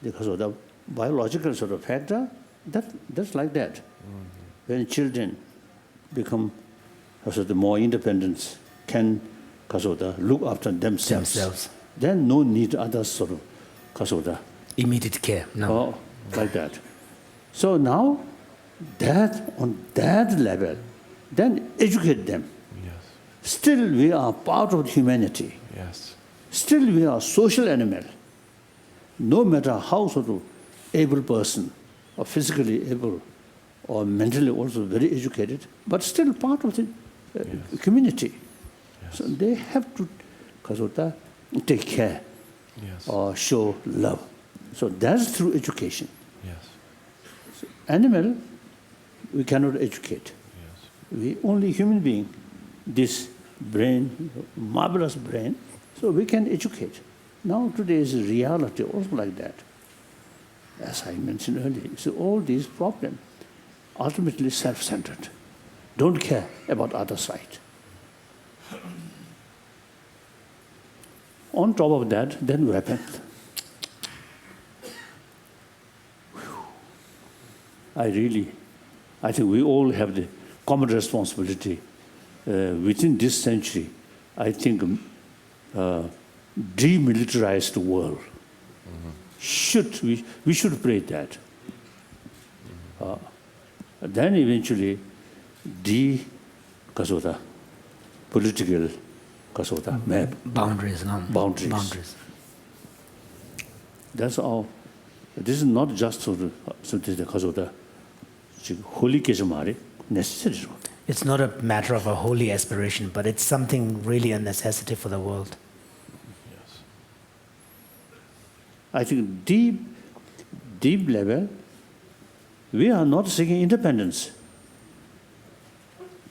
C: because of the biological sort of factor, that's like that. When children become also the more independent, can look after themselves. Then no need other sort of
D: Immediate care. No.
C: oh, like that. So now, that on that level, then educate them.
E: Yes.
C: Still we are part of humanity.
E: Yes.
C: Still we are social animal. No matter how sort of able person, or physically able, or mentally also very educated, but still part of the community. So they have to take care
E: Yes.
C: or show love. So that's through education.
E: Yes.
C: Animal, we cannot educate.
E: Yes.
C: We only human being, this brain, marvelous brain, so we can educate. Now today's reality also like that. As I mentioned earlier, so all these problems, ultimately self-centered. Don't care about other side. On top of that, then what happened? I think we all have the common responsibility within this century. I think demilitarized the world. We should pray that. Then eventually, political map.
D: Boundaries, no.
C: Boundaries. That's all. This is not just the holy necessary.
D: It's not a matter of a holy aspiration, but it's something really a necessity for the world.
E: Yes.
C: I think deep level, we are not seeking independence.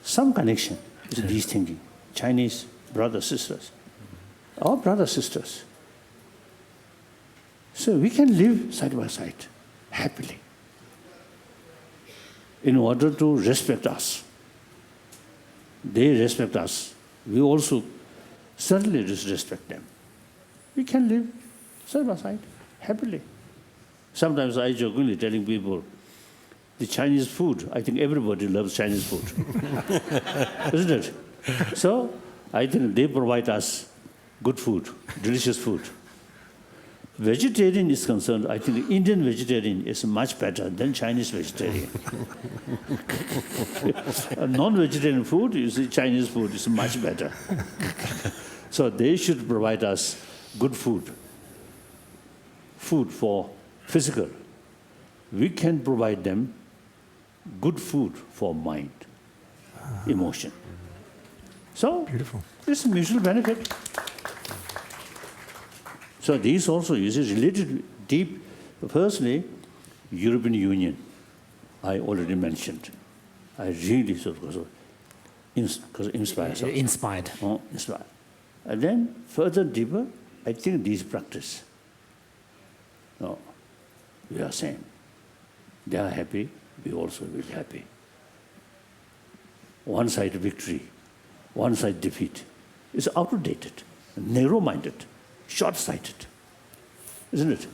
C: Some connection is these thinking. Chinese brothers, sisters, our brothers, sisters. So we can live side by side, happily, in order to respect us. They respect us. We also certainly respect them. We can live side by side happily. Sometimes I jokingly telling people, the Chinese food, I think everybody loves Chinese food, isn't it? So I think they provide us good food, delicious food. Vegetarian is concerned, I think Indian vegetarian is much better than Chinese vegetarian. Non-vegetarian food, you see, Chinese food is much better. So they should provide us good food. Food for physical. We can provide them good food for mind, emotion. So
A: Beautiful.
C: it's a mutual benefit. So these also is related deep. Personally, European Union, I already mentioned. I really sort of inspired.
D: Inspired.
C: Inspired. And then further deeper, I think these practice. No, we are same. They are happy, we also will be happy. One side victory, one side defeat is outdated, narrow-minded, short-sighted, isn't it?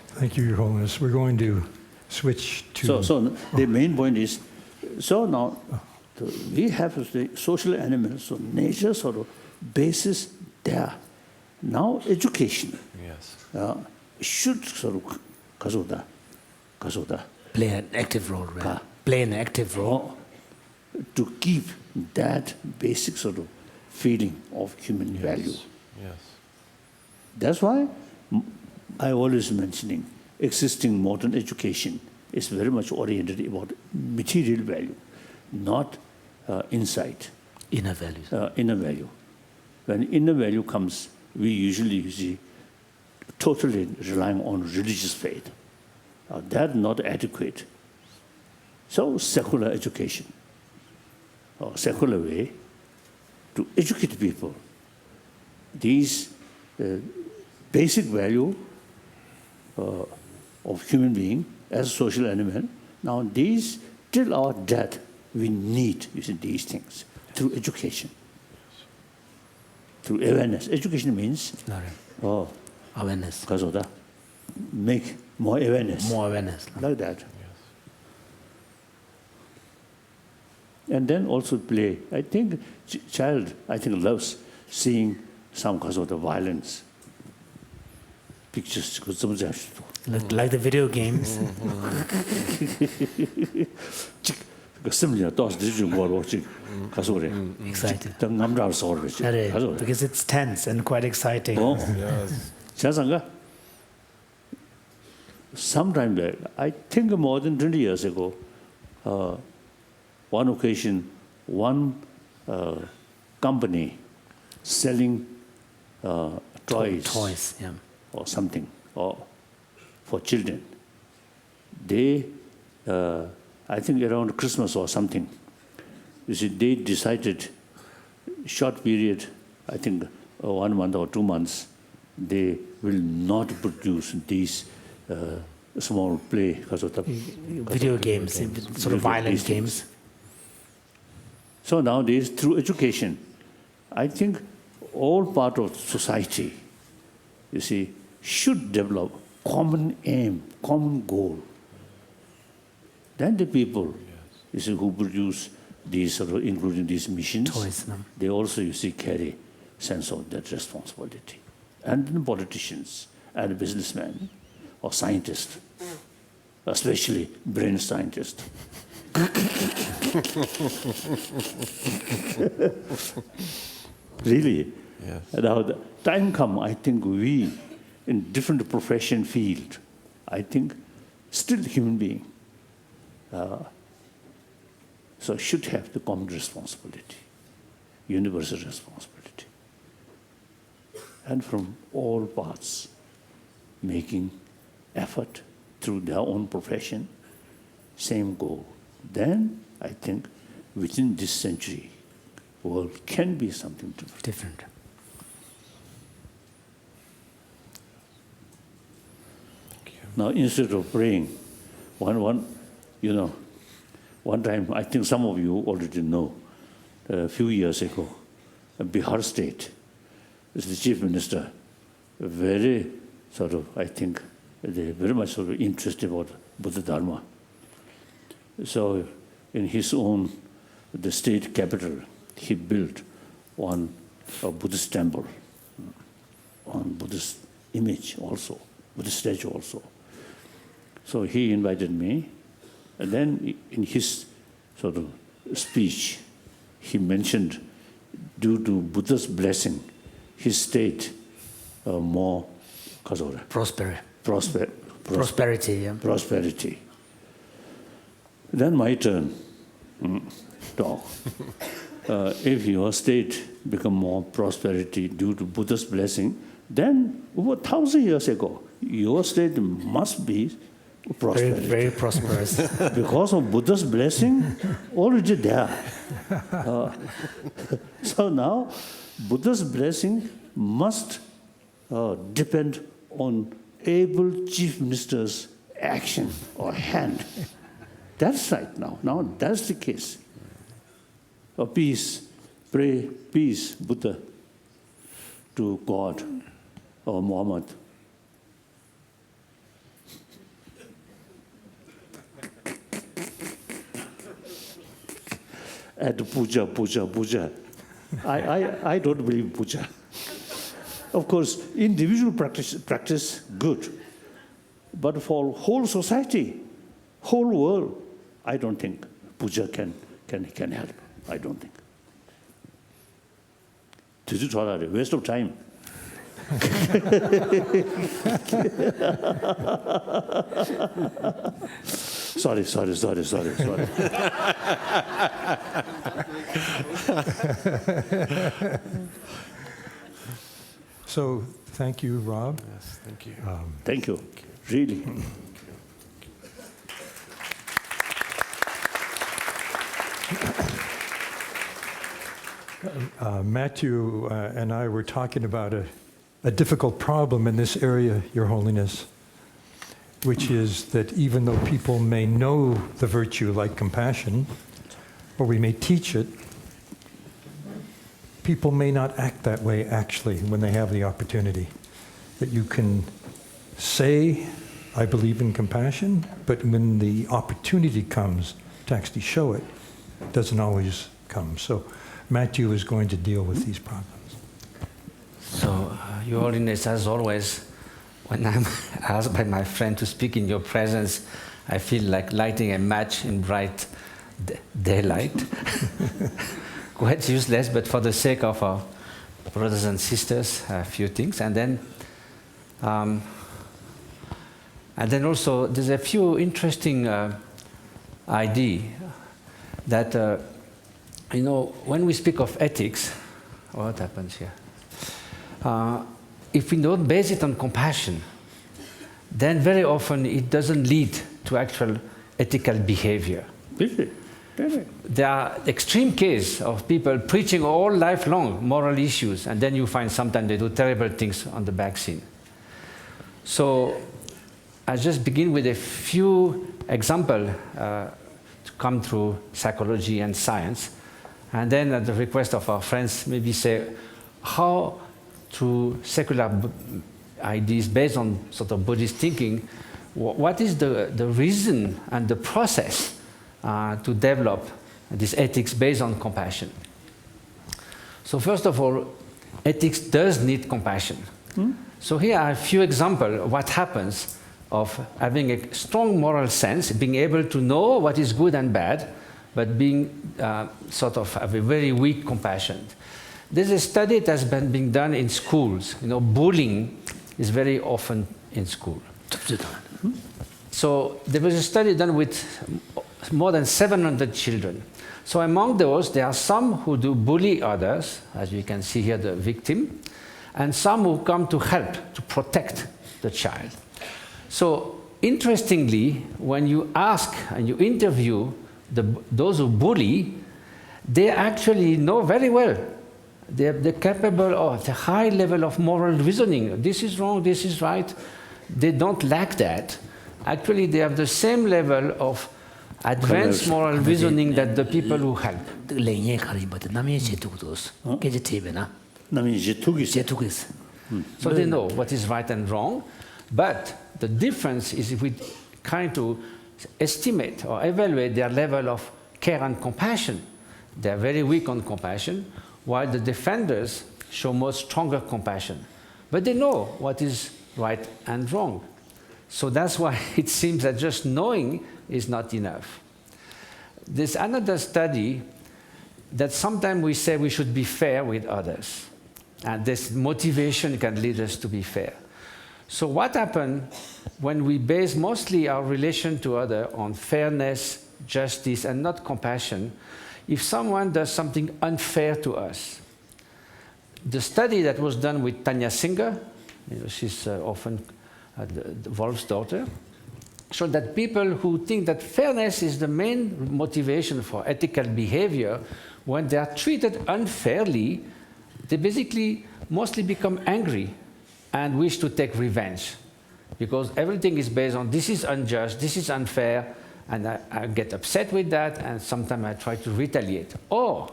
A: Thank you, Your Holiness. We're going to switch to...
C: So the main point is, so now we have the social animals, so nature sort of basis there. Now education should sort of
D: Play an active role, right? Play an active role.
C: To keep that basic sort of feeling of human value.
E: Yes.
C: That's why I always mentioning existing modern education is very much oriented about material value, not insight.
D: Inner values.
C: Inner value. When inner value comes, we usually you see, totally relying on religious faith. That's not adequate. So secular education, or secular way to educate people. These basic value of human being as a social animal, now these, till our death, we need, you see, these things through education, through awareness. Education means
D: awareness.
C: Make more awareness.
D: More awareness.
C: Like that. And then also play. I think child, loves seeing some cause of the violence. Pictures.
D: Like the video games. Excited. Because it's tense and quite exciting.
C: Sometime back, I think more than 20 years ago, one occasion, one company selling toys or something or for children. They, I think around Christmas or something, you see, they decided short period, I think 1 month or 2 months, they will not produce these small play because of the
D: video games, sort of violent games.
C: So nowadays, through education, I think all part of society, you see, should develop common aim, common goal. Then the people, you see, who produce these, sort of, including these missions, they also, you see, carry sense of that responsibility. And the politicians and businessmen or scientists, especially brain scientists. Really.
E: Yes.
C: Now the time come, I think we, in different profession field, I think still human being, so should have the common responsibility, universal responsibility. And from all parts, making effort through their own profession, same goal. Then I think within this century, world can be something different. Now, instead of praying, one One time, I think some of you already know, a few years ago, Bihar State, the chief minister, very sort of, I think, they very much sort of interested about Buddha Dharma. So in his own, the state capital, he built one Buddhist temple, one Buddhist image also, Buddhist statue also. So he invited me, and then in his sort of speech, he mentioned, due to Buddha's blessing, his state more
D: prosperity. Yeah.
C: Prosperity. Then my turn. Talk. If your state become more prosperity due to Buddha's blessing, then over 1,000 years ago, your state must be prosperity.
D: Very prosperous.
C: Because of Buddha's blessing, already there. So now, Buddha's blessing must depend on able chief minister's action or hand. That's right now. Now that's the case. Peace, pray, peace, Buddha, to God or Muhammad. And puja. I don't believe puja. Of course, individual practice good. But for whole society, whole world, I don't think puja can help. I don't think. This is a waste of time. Sorry.
A: So, thank you, Rob.
E: Yes, thank you.
C: Thank you, really.
A: Matthew and I were talking about a difficult problem in this area, Your Holiness, which is that even though people may know the virtue like compassion, or we may teach it, people may not act that way actually when they have the opportunity. That you can say, I believe in compassion, but when the opportunity comes to actually show it, it doesn't always come. So Matthew is going to deal with these problems.
K: So, Your Holiness, as always, when I'm asked by my friend to speak in your presence, I feel like lighting a match in bright daylight. Quite useless, but for the sake of our brothers and sisters, a few things. And then also, there's a few interesting ideas that, you know, when we speak of ethics, what happens here? If we don't base it on compassion, then very often it doesn't lead to actual ethical behavior.
C: Really?
K: There are extreme cases of people preaching all life long moral issues, and then you find sometimes they do terrible things on the back scene. So I just begin with a few examples to come through psychology and science, and then at the request of our friends, maybe say how through secular ideas based on sort of Buddhist thinking, what is the reason and the process to develop this ethics based on compassion. So first of all, ethics does need compassion. So here are a few examples of what happens of having a strong moral sense, being able to know what is good and bad, but being sort of have a very weak compassion. There's a study that has been being done in schools. You know, bullying is very often in school. So there was a study done with more than 700 children. So among those, there are some who do bully others, as you can see here, the victim, and some who come to help, to protect the child. So interestingly, when you ask and you interview those who bully, they actually know very well. They're capable of a high level of moral reasoning. This is wrong, this is right. They don't lack that. Actually, they have the same level of advanced moral reasoning that the people who help.
D: 레인에 가린 버드 남의 제투고도스 깨지 테베나
C: 남이 이제 두기 있어.
D: 제투고스
K: So they know what is right and wrong. But the difference is if we try to estimate or evaluate their level of care and compassion, they're very weak on compassion, while the defenders show much stronger compassion. But they know what is right and wrong. So that's why it seems that just knowing is not enough. There's another study that sometimes we say we should be fair with others. And this motivation can lead us to be fair. So what happens when we base mostly our relation to others on fairness, justice, and not compassion? If someone does something unfair to us, the study that was done with Tanya Singer, she's often the Wolf's daughter, showed that people who think that fairness is the main motivation for ethical behavior, when they are treated unfairly, they basically mostly become angry and wish to take revenge. Because everything is based on this is unjust, this is unfair, and I get upset with that, and sometimes I try to retaliate. Or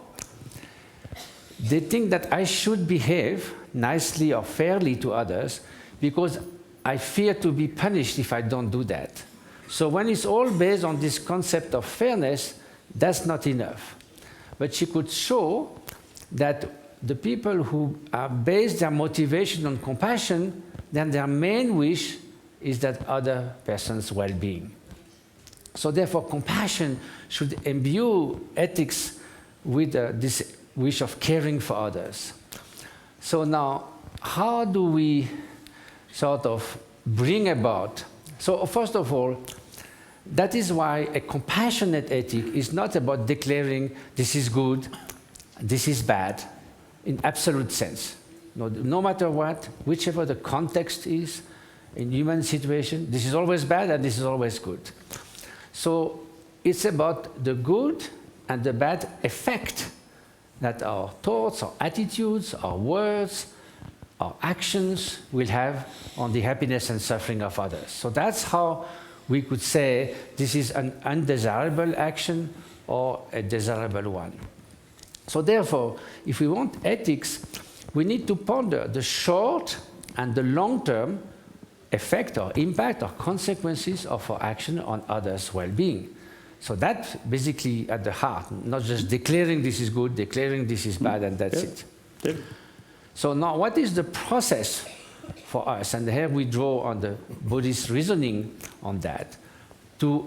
K: they think that I should behave nicely or fairly to others because I fear to be punished if I don't do that. So when it's all based on this concept of fairness, that's not enough. But she could show that the people who base their motivation on compassion, then their main wish is that other person's well-being. So therefore, compassion should imbue ethics with this wish of caring for others. So now, how do we sort of bring about? So first of all, that is why a compassionate ethic is not about declaring this is good, this is bad, in absolute sense. No matter what, whichever the context is, in human situation, this is always bad and this is always good. So it's about the good and the bad effect that our thoughts, our attitudes, our words, our actions will have on the happiness and suffering of others. So that's how we could say this is an undesirable action or a desirable one. So therefore, if we want ethics, we need to ponder the short and the long-term effect or impact or consequences of our action on others' well-being. So that's basically at the heart, not just declaring this is good, declaring this is bad, and that's it. So now what is the process for us? And here we draw on the Buddhist reasoning on that to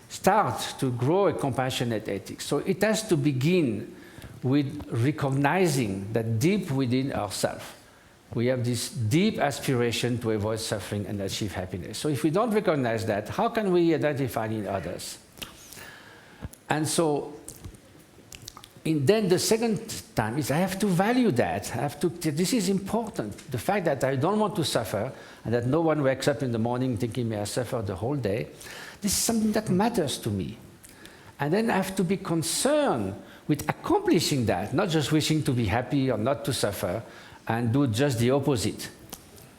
K: start to grow a compassionate ethics. So it has to begin with recognizing that deep within ourselves, we have this deep aspiration to avoid suffering and achieve happiness. So if we don't recognize that, how can we identify in others? And so then the second time is I have to value that. This is important. The fact that I don't want to suffer and that no one wakes up in the morning thinking may I suffer the whole day, this is something that matters to me. And then I have to be concerned with accomplishing that, not just wishing to be happy or not to suffer, and do just the opposite.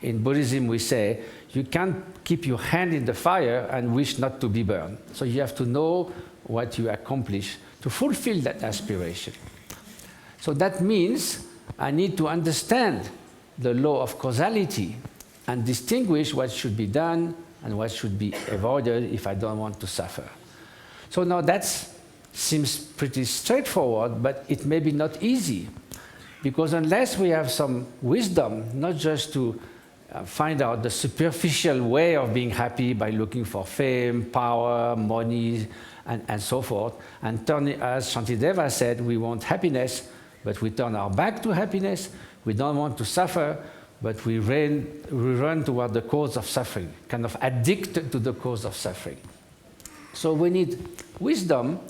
K: In Buddhism, we say, you can't keep your hand in the fire and wish not to be burned. So you have to know what you accomplish to fulfill that aspiration. So that means I need to understand the law of causality and distinguish what should be done and what should be avoided if I don't want to suffer. So now that seems pretty straightforward, but it may be not easy. Because unless we have some wisdom, not just to find out the superficial way of being happy by looking for fame, power, money, and so forth, and turn, as Shantideva said, we want happiness, but we turn our back to happiness. We don't want to suffer, but we run toward the cause of suffering, kind of addicted to the cause of suffering. So we need wisdom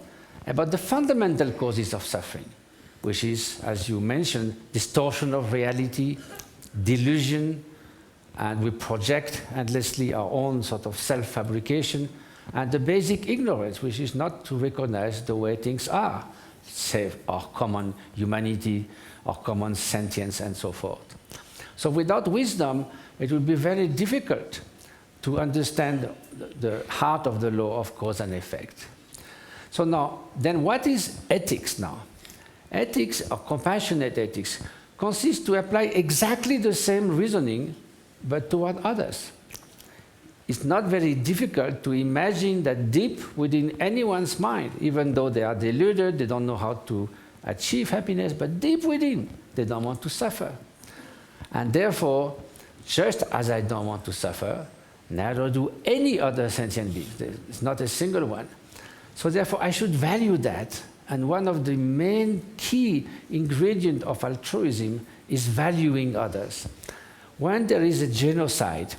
K: about the fundamental causes of suffering, which is, as you mentioned, distortion of reality, delusion, and we project endlessly our own sort of self-fabrication, and the basic ignorance, which is not to recognize the way things are, say our common humanity, our common sentience, and so forth. So without wisdom, it will be very difficult to understand the heart of the law of cause and effect. So now, then what is ethics now? Ethics, or compassionate ethics, consists to apply exactly the same reasoning, but toward others. It's not very difficult to imagine that deep within anyone's mind, even though they are deluded, they don't know how to achieve happiness, but deep within, they don't want to suffer. And therefore, just as I don't want to suffer, neither do any other sentient being. There's not a single one. So therefore, I should value that. And one of the main key ingredients of altruism is valuing others. When there is a genocide,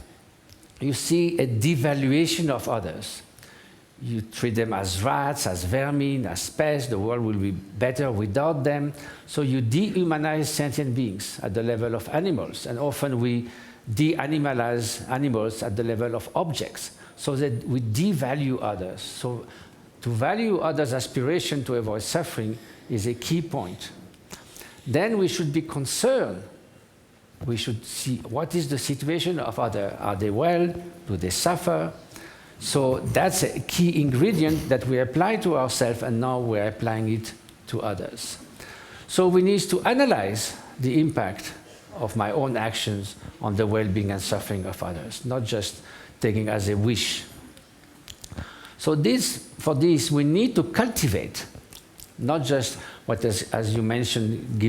K: you see a devaluation of others. You treat them as rats, as vermin, as pests. The world will be better without them. So you dehumanize sentient beings at the level of animals. And often we de-animalize animals at the level of objects, so that we devalue others. So to value others' aspiration to avoid suffering is a key point. Then we should be concerned. We should see what is the situation of others. Are they well? Do they suffer? So that's a key ingredient that we apply to ourselves, and now we're applying it to others. So we need to analyze the impact of my own actions on the well-being and suffering of others, not just taking as a wish. So for this, we need to cultivate, not just what is, as you mentioned,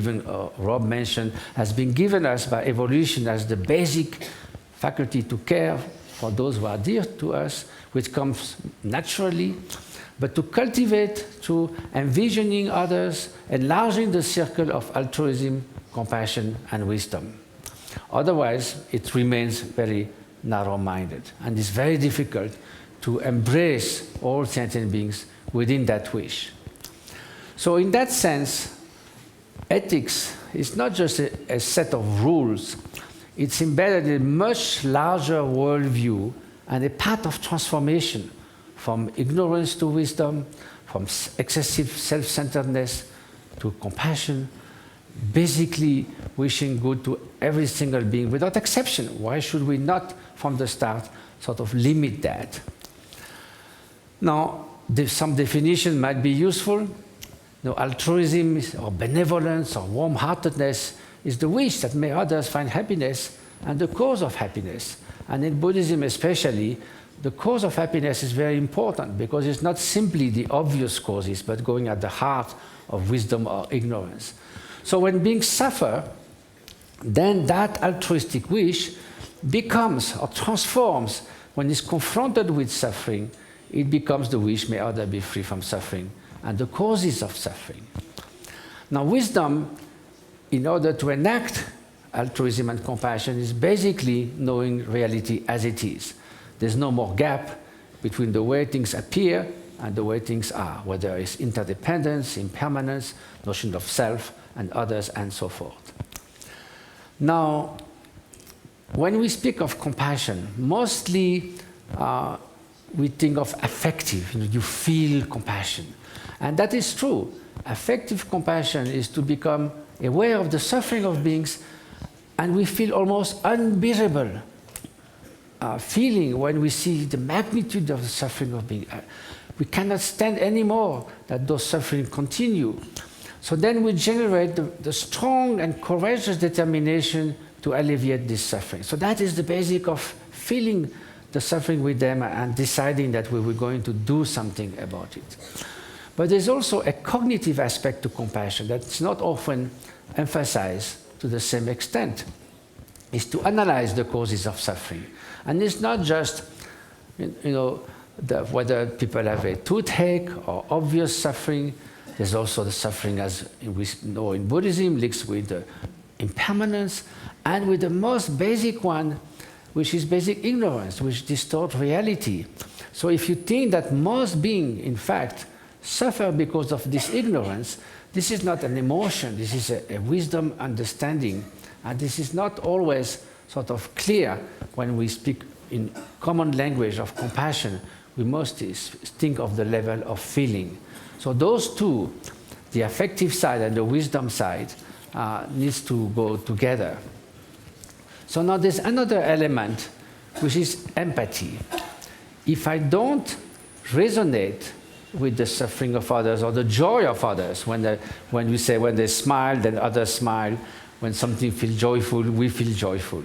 K: Rob mentioned, has been given us by evolution as the basic faculty to care for those who are dear to us, which comes naturally, but to cultivate through envisioning others, enlarging the circle of altruism, compassion, and wisdom. Otherwise, it remains very narrow-minded, and it's very difficult to embrace all sentient beings within that wish. So in that sense, ethics is not just a set of rules. It's embedded in a much larger worldview and a path of transformation from ignorance to wisdom, from excessive self-centeredness to compassion, basically wishing good to every single being without exception. Why should we not, from the start, sort of limit that? Now, some definition might be useful. Altruism or benevolence or warm-heartedness is the wish that may others find happiness and the cause of happiness. And in Buddhism especially, the cause of happiness is very important because it's not simply the obvious causes, but going at the heart of wisdom or ignorance. So when beings suffer, then that altruistic wish becomes or transforms, when it's confronted with suffering, it becomes the wish may others be free from suffering and the causes of suffering. Now, wisdom, in order to enact altruism and compassion, is basically knowing reality as it is. There's no more gap between the way things appear and the way things are, whether it's interdependence, impermanence, notion of self and others, and so forth. Now, when we speak of compassion, mostly we think of affective, you feel compassion. And that is true. Affective compassion is to become aware of the suffering of beings, and we feel almost unbearable feeling when we see the magnitude of the suffering of beings. We cannot stand anymore that those suffering continue. So then we generate the strong and courageous determination to alleviate this suffering. So that is the basic of feeling the suffering with them and deciding that we were going to do something about it. But there's also a cognitive aspect to compassion that's not often emphasized to the same extent. It's to analyze the causes of suffering. And it's not just, whether people have a toothache or obvious suffering. There's also the suffering, as we know in Buddhism, linked with the impermanence, and with the most basic one, which is basic ignorance, which distorts reality. So if you think that most beings, in fact, suffer because of this ignorance, this is not an emotion, this is a wisdom understanding. And this is not always sort of clear when we speak in common language of compassion. We must think of the level of feeling. So those two, the affective side and the wisdom side, needs to go together. So now there's another element which is empathy. If I don't resonate with the suffering of others or the joy of others, when we say when they smile, then others smile. When something feels joyful, we feel joyful.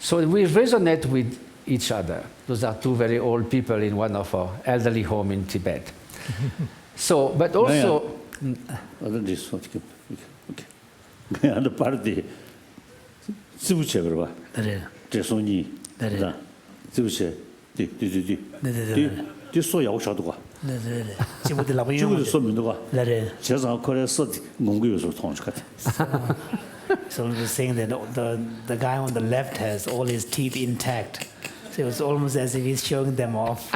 K: So we resonate with each other. Those are two very old people in one of our elderly homes in Tibet. So, but also...
C: the party,
D: So he was saying that the guy on the left has all his teeth intact. So it was almost as if he's showing them off.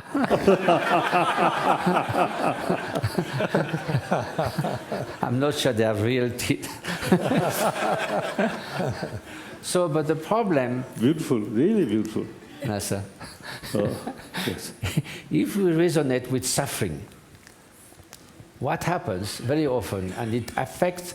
K: I'm not sure they have real teeth. So, but the problem...
C: Beautiful, really beautiful.
K: Yes, sir.
C: Yes.
K: If we resonate with suffering, what happens very often, and it affects,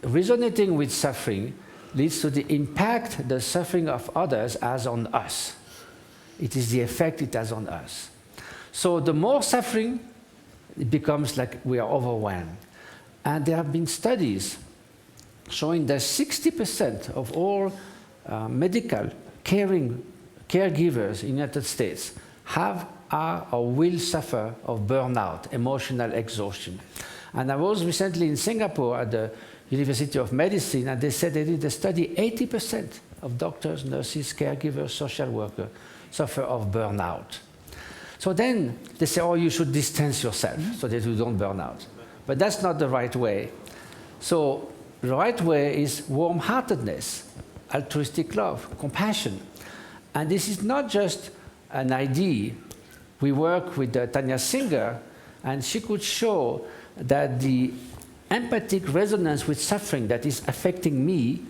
K: resonating with suffering leads to the impact the suffering of others has on us. It is the effect it has on us. So the more suffering, it becomes like we are overwhelmed. And there have been studies showing that 60% of all medical caregivers in the United States are or will suffer of burnout, emotional exhaustion. And I was recently in Singapore at the University of Medicine, and they said they did a study, 80% of doctors, nurses, caregivers, social workers suffer of burnout. So then they say, oh, you should distance yourself so that you don't burn out. But that's not the right way. So the right way is warm-heartedness, altruistic love, compassion. And this is not just an idea. We work with Tanya Singer, and she could show that the empathic resonance with suffering that is affecting me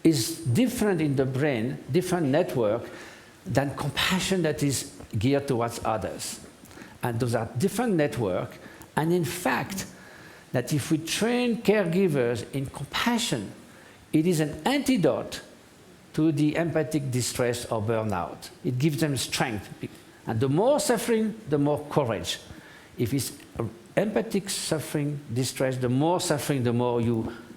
K: is different in the brain, different network, than compassion that is geared towards others. And those are different networks. And in fact, that if we train caregivers in compassion, it is an antidote to the empathic distress or burnout. It gives them strength. And the more suffering, the more courage. If it's empathic suffering, distress, the more suffering, the more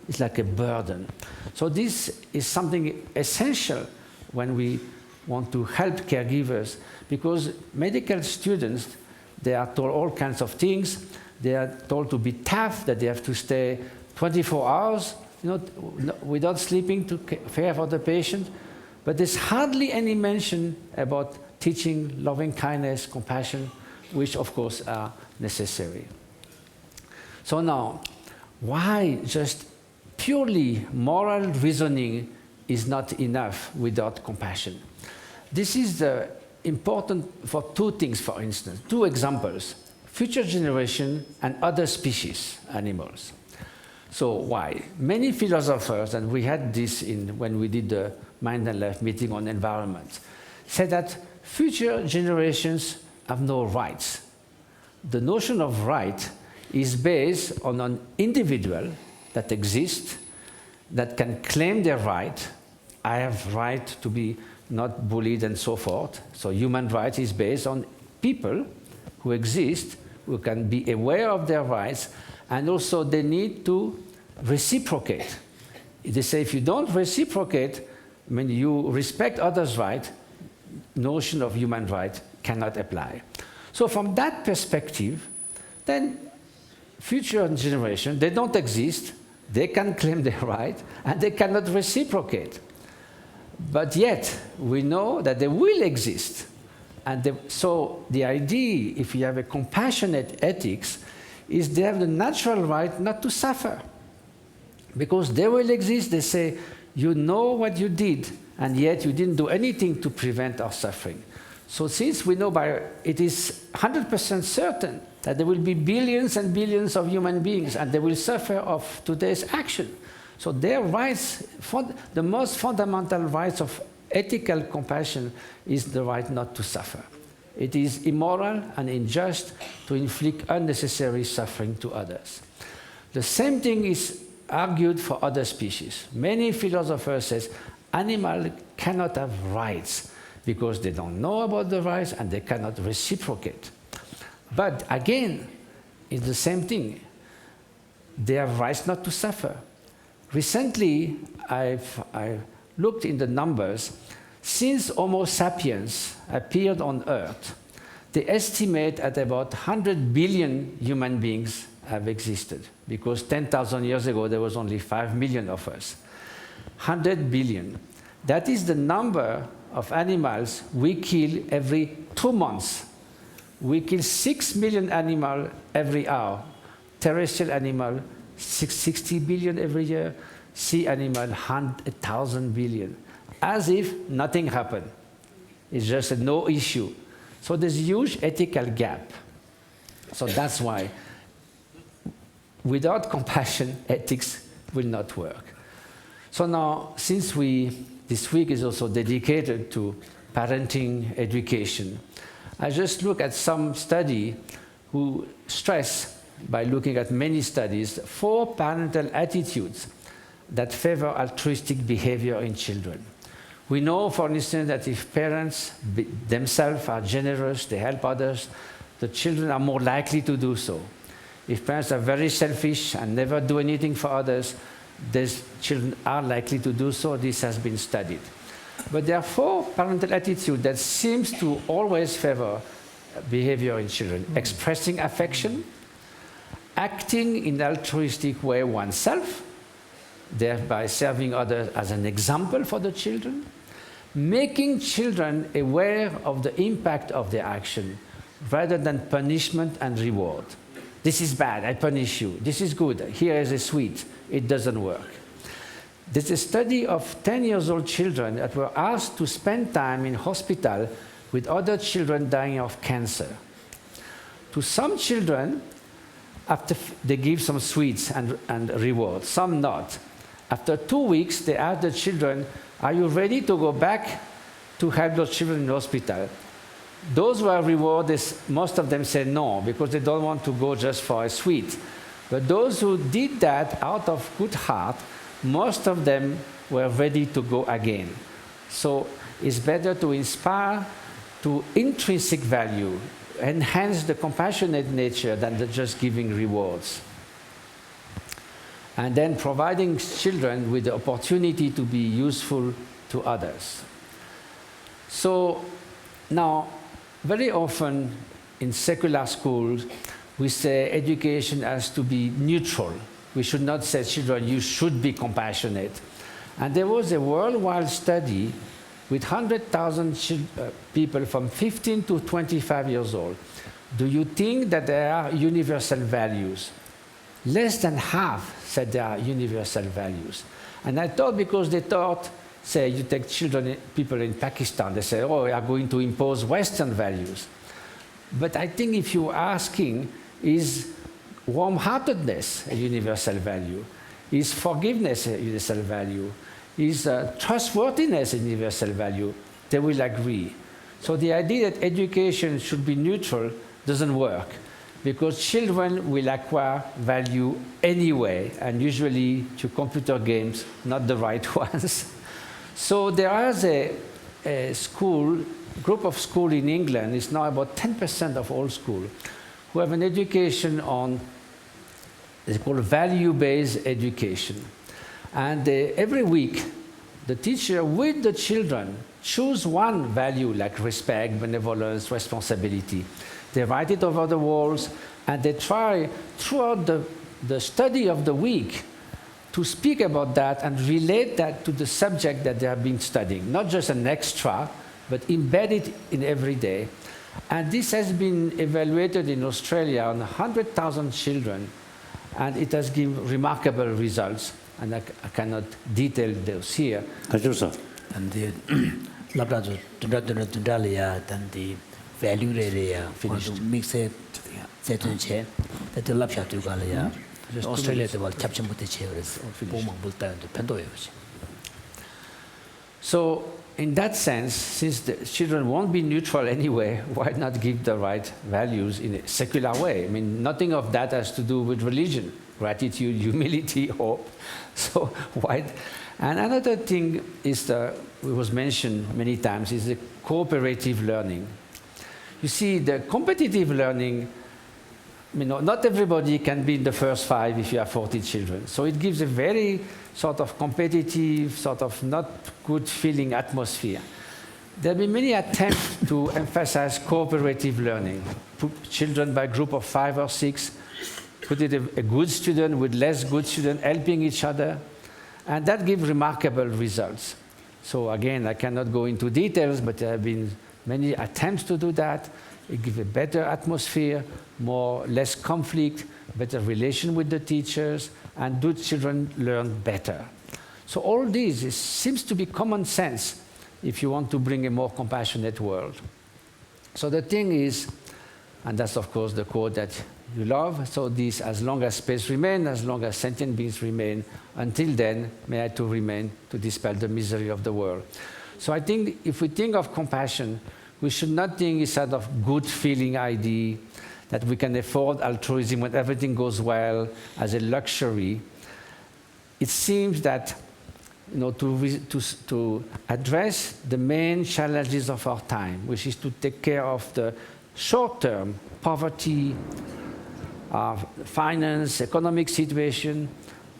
K: it's like a burden. So this is something essential when we want to help caregivers, because medical students, they are told all kinds of things. They are told to be tough, that they have to stay 24 hours, without sleeping to care for the patient. But there's hardly any mention about teaching loving kindness, compassion, which of course are necessary. So now, why just purely moral reasoning is not enough without compassion? This is important for two things, for instance, two examples: future generation and other species, animals. So why? Many philosophers, and we had this when we did the Mind and Life meeting on environment, said that future generations have no rights. The notion of right is based on an individual that exists, that can claim their right. I have right to be not bullied and so forth. So human rights is based on people who exist, who can be aware of their rights, and also they need to reciprocate. They say if you don't reciprocate, when you respect others' rights, notion of human right cannot apply. So from that perspective, then future generations, they don't exist, they can claim their right, and they cannot reciprocate. But yet, we know that they will exist. And so the idea, if you have a compassionate ethics, is they have the natural right not to suffer. Because they will exist, they say, you know what you did, and yet you didn't do anything to prevent our suffering. So since we know it is 100% certain that there will be billions and billions of human beings, and they will suffer of today's action. So their rights, the most fundamental rights of ethical compassion is the right not to suffer. It is immoral and unjust to inflict unnecessary suffering to others. The same thing is argued for other species. Many philosophers say, Animals cannot have rights because they don't know about the rights and they cannot reciprocate. But again, it's the same thing. They have rights not to suffer. Recently, I've looked in the numbers. Since Homo sapiens appeared on Earth, they estimate at about 100 billion human beings have existed, because 10,000 years ago there was only 5 million of us. 100 billion. That is the number of animals we kill every 2 months. We kill 6 million animals every hour. Terrestrial animal, 60 billion every year. Sea animal, 1,000 billion. As if nothing happened. It's just a no issue. So there's a huge ethical gap. So that's why without compassion, ethics will not work. So now, since this week is also dedicated to parenting education, I just look at some study who stress, by looking at many studies, 4 parental attitudes that favor altruistic behavior in children. We know, for instance, that if parents themselves are generous, they help others, the children are more likely to do so. If parents are very selfish and never do anything for others, these children are likely to do so. This has been studied. But there are 4 parental attitudes that seems to always favor behavior in children. Expressing affection, acting in an altruistic way oneself, thereby serving others as an example for the children, making children aware of the impact of their action rather than punishment and reward. This is bad, I punish you. This is good, here is a sweet. It doesn't work. There's a study of 10-year-old children that were asked to spend time in hospital with other children dying of cancer. To some children, after they give some sweets and rewards, some not. After 2 weeks, they asked the children, are you ready to go back to help those children in the hospital? Those who are rewarded, most of them said no, because they don't want to go just for a sweet. But those who did that out of good heart, most of them were ready to go again. So it's better to inspire to intrinsic value, enhance the compassionate nature than just giving rewards. And then providing children with the opportunity to be useful to others. So now, very often in secular schools, we say education has to be neutral. We should not say, children, you should be compassionate. And there was a worldwide study with 100,000 people from 15 to 25 years old. Do you think that there are universal values? Less than half said there are universal values. And I thought, because they thought, say, you take people in Pakistan, they say, oh, we are going to impose Western values. But I think if you're asking, is warm-heartedness a universal value? Is forgiveness a universal value? Is trustworthiness a universal value? They will agree. So the idea that education should be neutral doesn't work, because children will acquire value anyway, and usually through computer games, not the right ones. So there is a group of schools in England, it's now about 10% of all schools, who have an education on, it's called value-based education. And every week, the teacher with the children choose one value, like respect, benevolence, responsibility. They write it over the walls, and they try throughout the study of the week to speak about that and relate that to the subject that they have been studying. Not just an extra, but embed it in every day. And this has been evaluated in Australia on 100,000 children, and it has given remarkable results. And I cannot detail those here.
D: And the value area finished. Mix it, certain chair, that the lap shot to Galia. Australia, the world capture with the chairs,
K: So, in that sense, since the children won't be neutral anyway, why not give the right values in a secular way? I mean, nothing of that has to do with religion, gratitude, humility, hope. So why? And another thing is, it was mentioned many times, is the cooperative learning. You see, the competitive learning, not everybody can be in the first 5 if you have 40 children. So it gives a very sort of competitive, sort of not good feeling atmosphere. There have been many attempts to emphasize cooperative learning. Put children by group of 5 or 6, put it a good student with less good student, helping each other, and that gives remarkable results. So again, I cannot go into details, but there have been many attempts to do that. It gives a better atmosphere, less conflict, better relation with the teachers, and do children learn better. So all this seems to be common sense if you want to bring a more compassionate world. So the thing is, and that's of course the quote that you love, so this, as long as space remains, as long as sentient beings remain, until then, may I too remain to dispel the misery of the world. So I think if we think of compassion, we should not think it's sort of good feeling idea that we can afford altruism when everything goes well as a luxury. It seems that to address the main challenges of our time, which is to take care of the short-term poverty, finance, economic situation,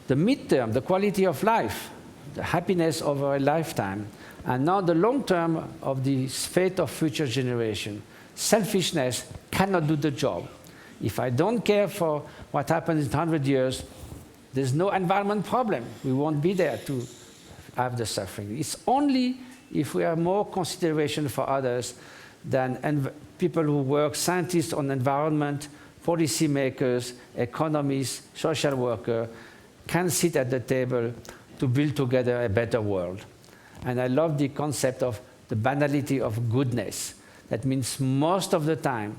K: the mid-term, the quality of life, the happiness over a lifetime, and now the long-term of the fate of future generation. Selfishness cannot do the job. If I don't care for what happens in 100 years, there's no environment problem. We won't be there to have the suffering. It's only if we have more consideration for others than people who work, scientists on environment, policymakers, economists, social workers, can sit at the table to build together a better world. And I love the concept of the banality of goodness. That means most of the time,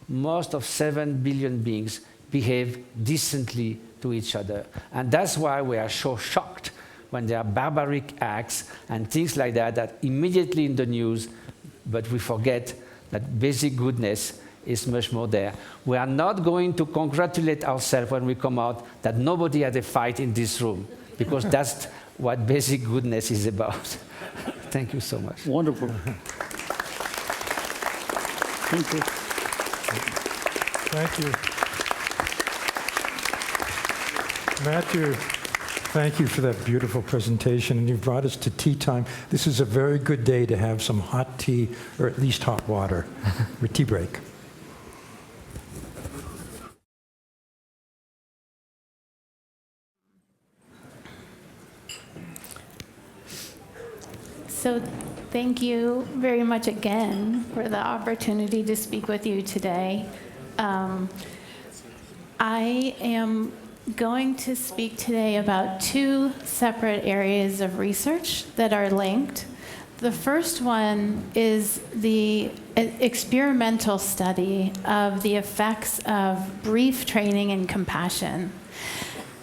K: most of 7 billion beings behave decently to each other. And that's why we are so shocked when there are barbaric acts and things like that, that immediately in the news, but we forget that basic goodness is much more there. We are not going to congratulate ourselves when we come out that nobody had a fight in this room, because that's what basic goodness is about. Thank you so much.
C: Wonderful. Thank you.
A: Thank you. Matthew, thank you for that beautiful presentation, and you've brought us to tea time. This is a very good day to have some hot tea, or at least hot water, or tea break.
L: So thank you very much again for the opportunity to speak with you today. I am going to speak today about 2 separate areas of research that are linked. The first one is the experimental study of the effects of brief training in compassion.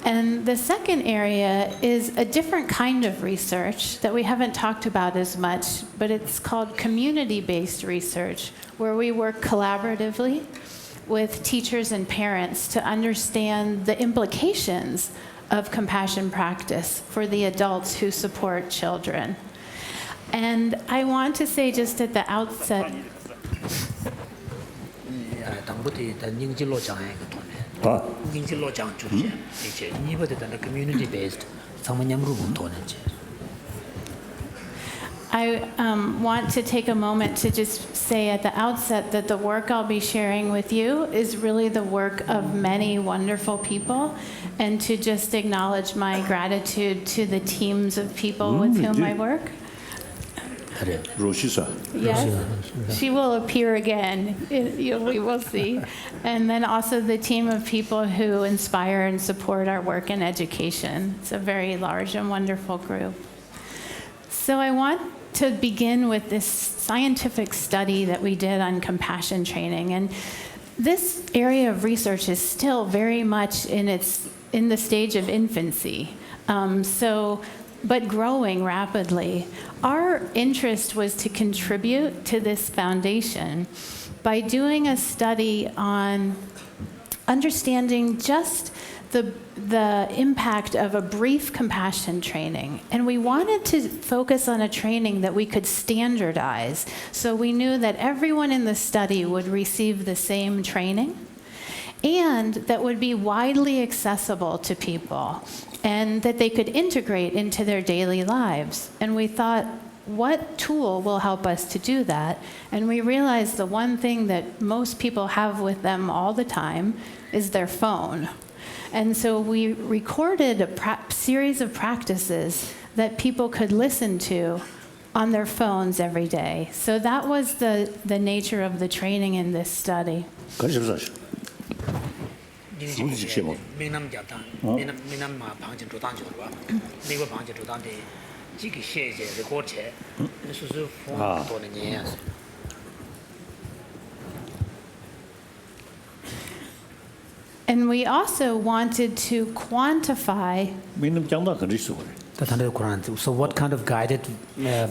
L: And the second area is a different kind of research that we haven't talked about as much, but it's called community-based research, where we work collaboratively with teachers and parents to understand the implications of compassion practice for the adults who support children. And I want to say just at the outset, I want to take a moment to just say at the outset that the work I'll be sharing with you is really the work of many wonderful people, and to just acknowledge my gratitude to the teams of people with whom I work. Yes, she will appear again. We will see. And then also the team of people who inspire and support our work in education. It's a very large and wonderful group. So I want to begin with this scientific study that we did on compassion training. And this area of research is still very much in the stage of infancy. But growing rapidly. Our interest was to contribute to this foundation by doing a study on understanding just the impact of a brief compassion training. And we wanted to focus on a training that we could standardize. So we knew that everyone in the study would receive the same training and that would be widely accessible to people and that they could integrate into their daily lives. And we thought, what tool will help us to do that? And we realized the one thing that most people have with them all the time is their phone. And so we recorded a series of practices that people could listen to on their phones every day. So that was the nature of the training in this study. And we also wanted to quantify.
D: So what kind of guided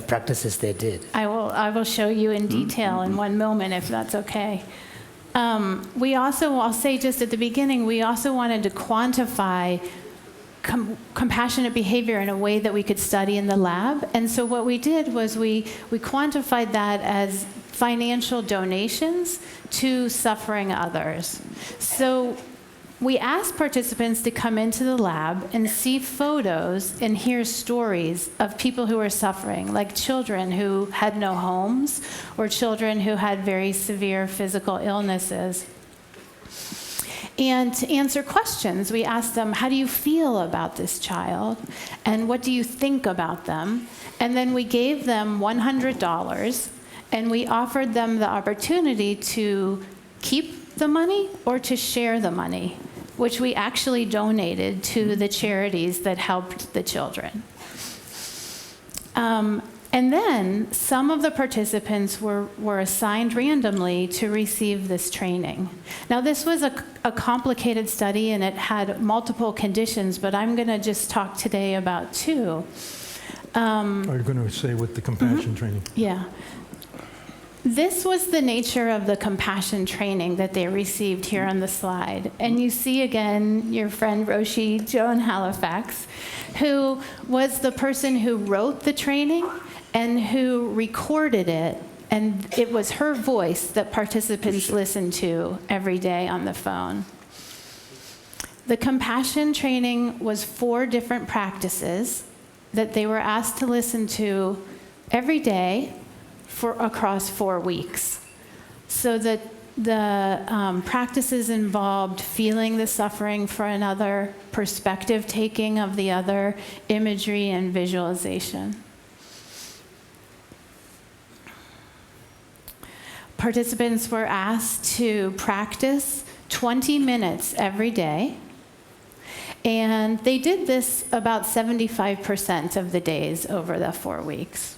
D: practices they did?
L: I will show you in detail in one moment, if that's okay. We also, I'll say just at the beginning, we also wanted to quantify compassionate behavior in a way that we could study in the lab. And so what we did was we quantified that as financial donations to suffering others. So we asked participants to come into the lab and see photos and hear stories of people who were suffering, like children who had no homes or children who had very severe physical illnesses. And to answer questions, we asked them, how do you feel about this child? And what do you think about them? And then we gave them $100, and we offered them the opportunity to keep the money or to share the money, which we actually donated to the charities that helped the children. And then some of the participants were assigned randomly to receive this training. Now, this was a complicated study, and it had multiple conditions, but I'm going to just talk today about two.
A: Are you going to say what the compassion training?
L: Yeah. This was the nature of the compassion training that they received here on the slide. And you see again your friend Roshi Joan Halifax, who was the person who wrote the training and who recorded it. And it was her voice that participants listened to every day on the phone. The compassion training was 4 different practices that they were asked to listen to every day across 4 weeks. So that the practices involved feeling the suffering for another, perspective taking of the other, imagery, and visualization. Participants were asked to practice 20 minutes every day, and they did this about 75% of the days over the 4 weeks.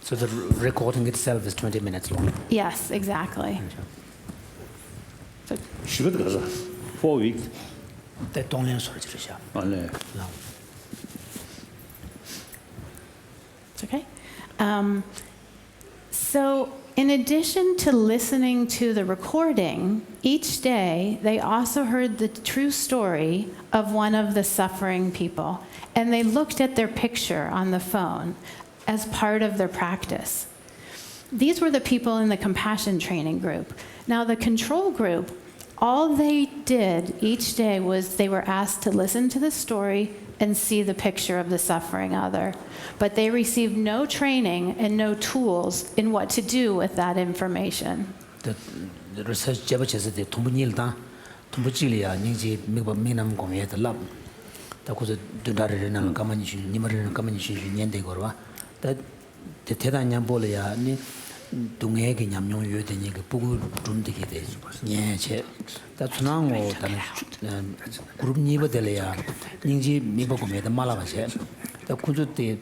D: So the recording itself is 20 minutes long?
L: Yes, exactly. So,
C: 4 weeks.
L: It's okay. So in addition to listening to the recording, each day they also heard the true story of one of the suffering people, and they looked at their picture on the phone as part of their practice. These were the people in the compassion training group. Now the control group, all they did each day was they were asked to listen to the story and see the picture of the suffering other. But they received no training and no tools in what to do with that information.
D: The research is the Tumbunilda, Tumbuchilia, Niji, Minam Gomia, the lab. That was a Dudari and Kamanishin, Nimarin Kamanishin, Yende Gorva. That the Tedanya Bolia, Dungeg, Yamyon, Yodenig, Pugu, Dundiki, Yache. That's now Group Niba Delia, Ninji, Mibokome, the Malavase, the Kujuti,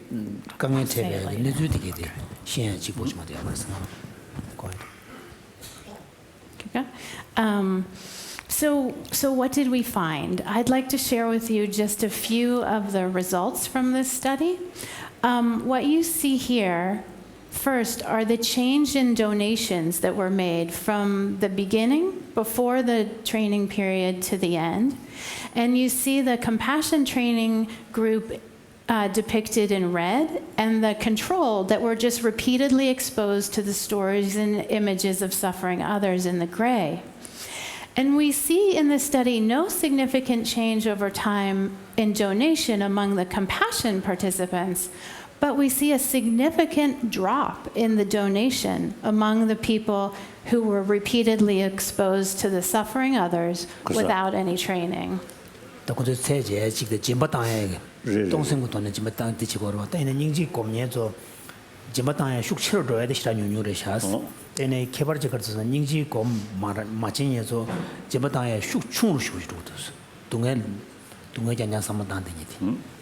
D: Kamete, Nizudiki, Shen, Chibuchma, the
L: So what did we find? I'd like to share with you just a few of the results from this study. What you see here, first are the change in donations that were made from the beginning, before the training period, to the end. And you see the compassion training group depicted in red, and the control that were just repeatedly exposed to the stories and images of suffering others in the gray. And we see in the study no significant change over time in donation among the compassion participants, but we see a significant drop in the donation among the people who were repeatedly exposed to the suffering others without any training.
M: 동생부터는 지마땅 뒤치고로 때는 인지 고민해서 지마땅에 숙체를 되시라 뉴뉴를 샤스 때는 개발적 거서 인지 고 마진해서 지마땅에 숙충을 쉬고도 동해 장장 삼만단 되니지.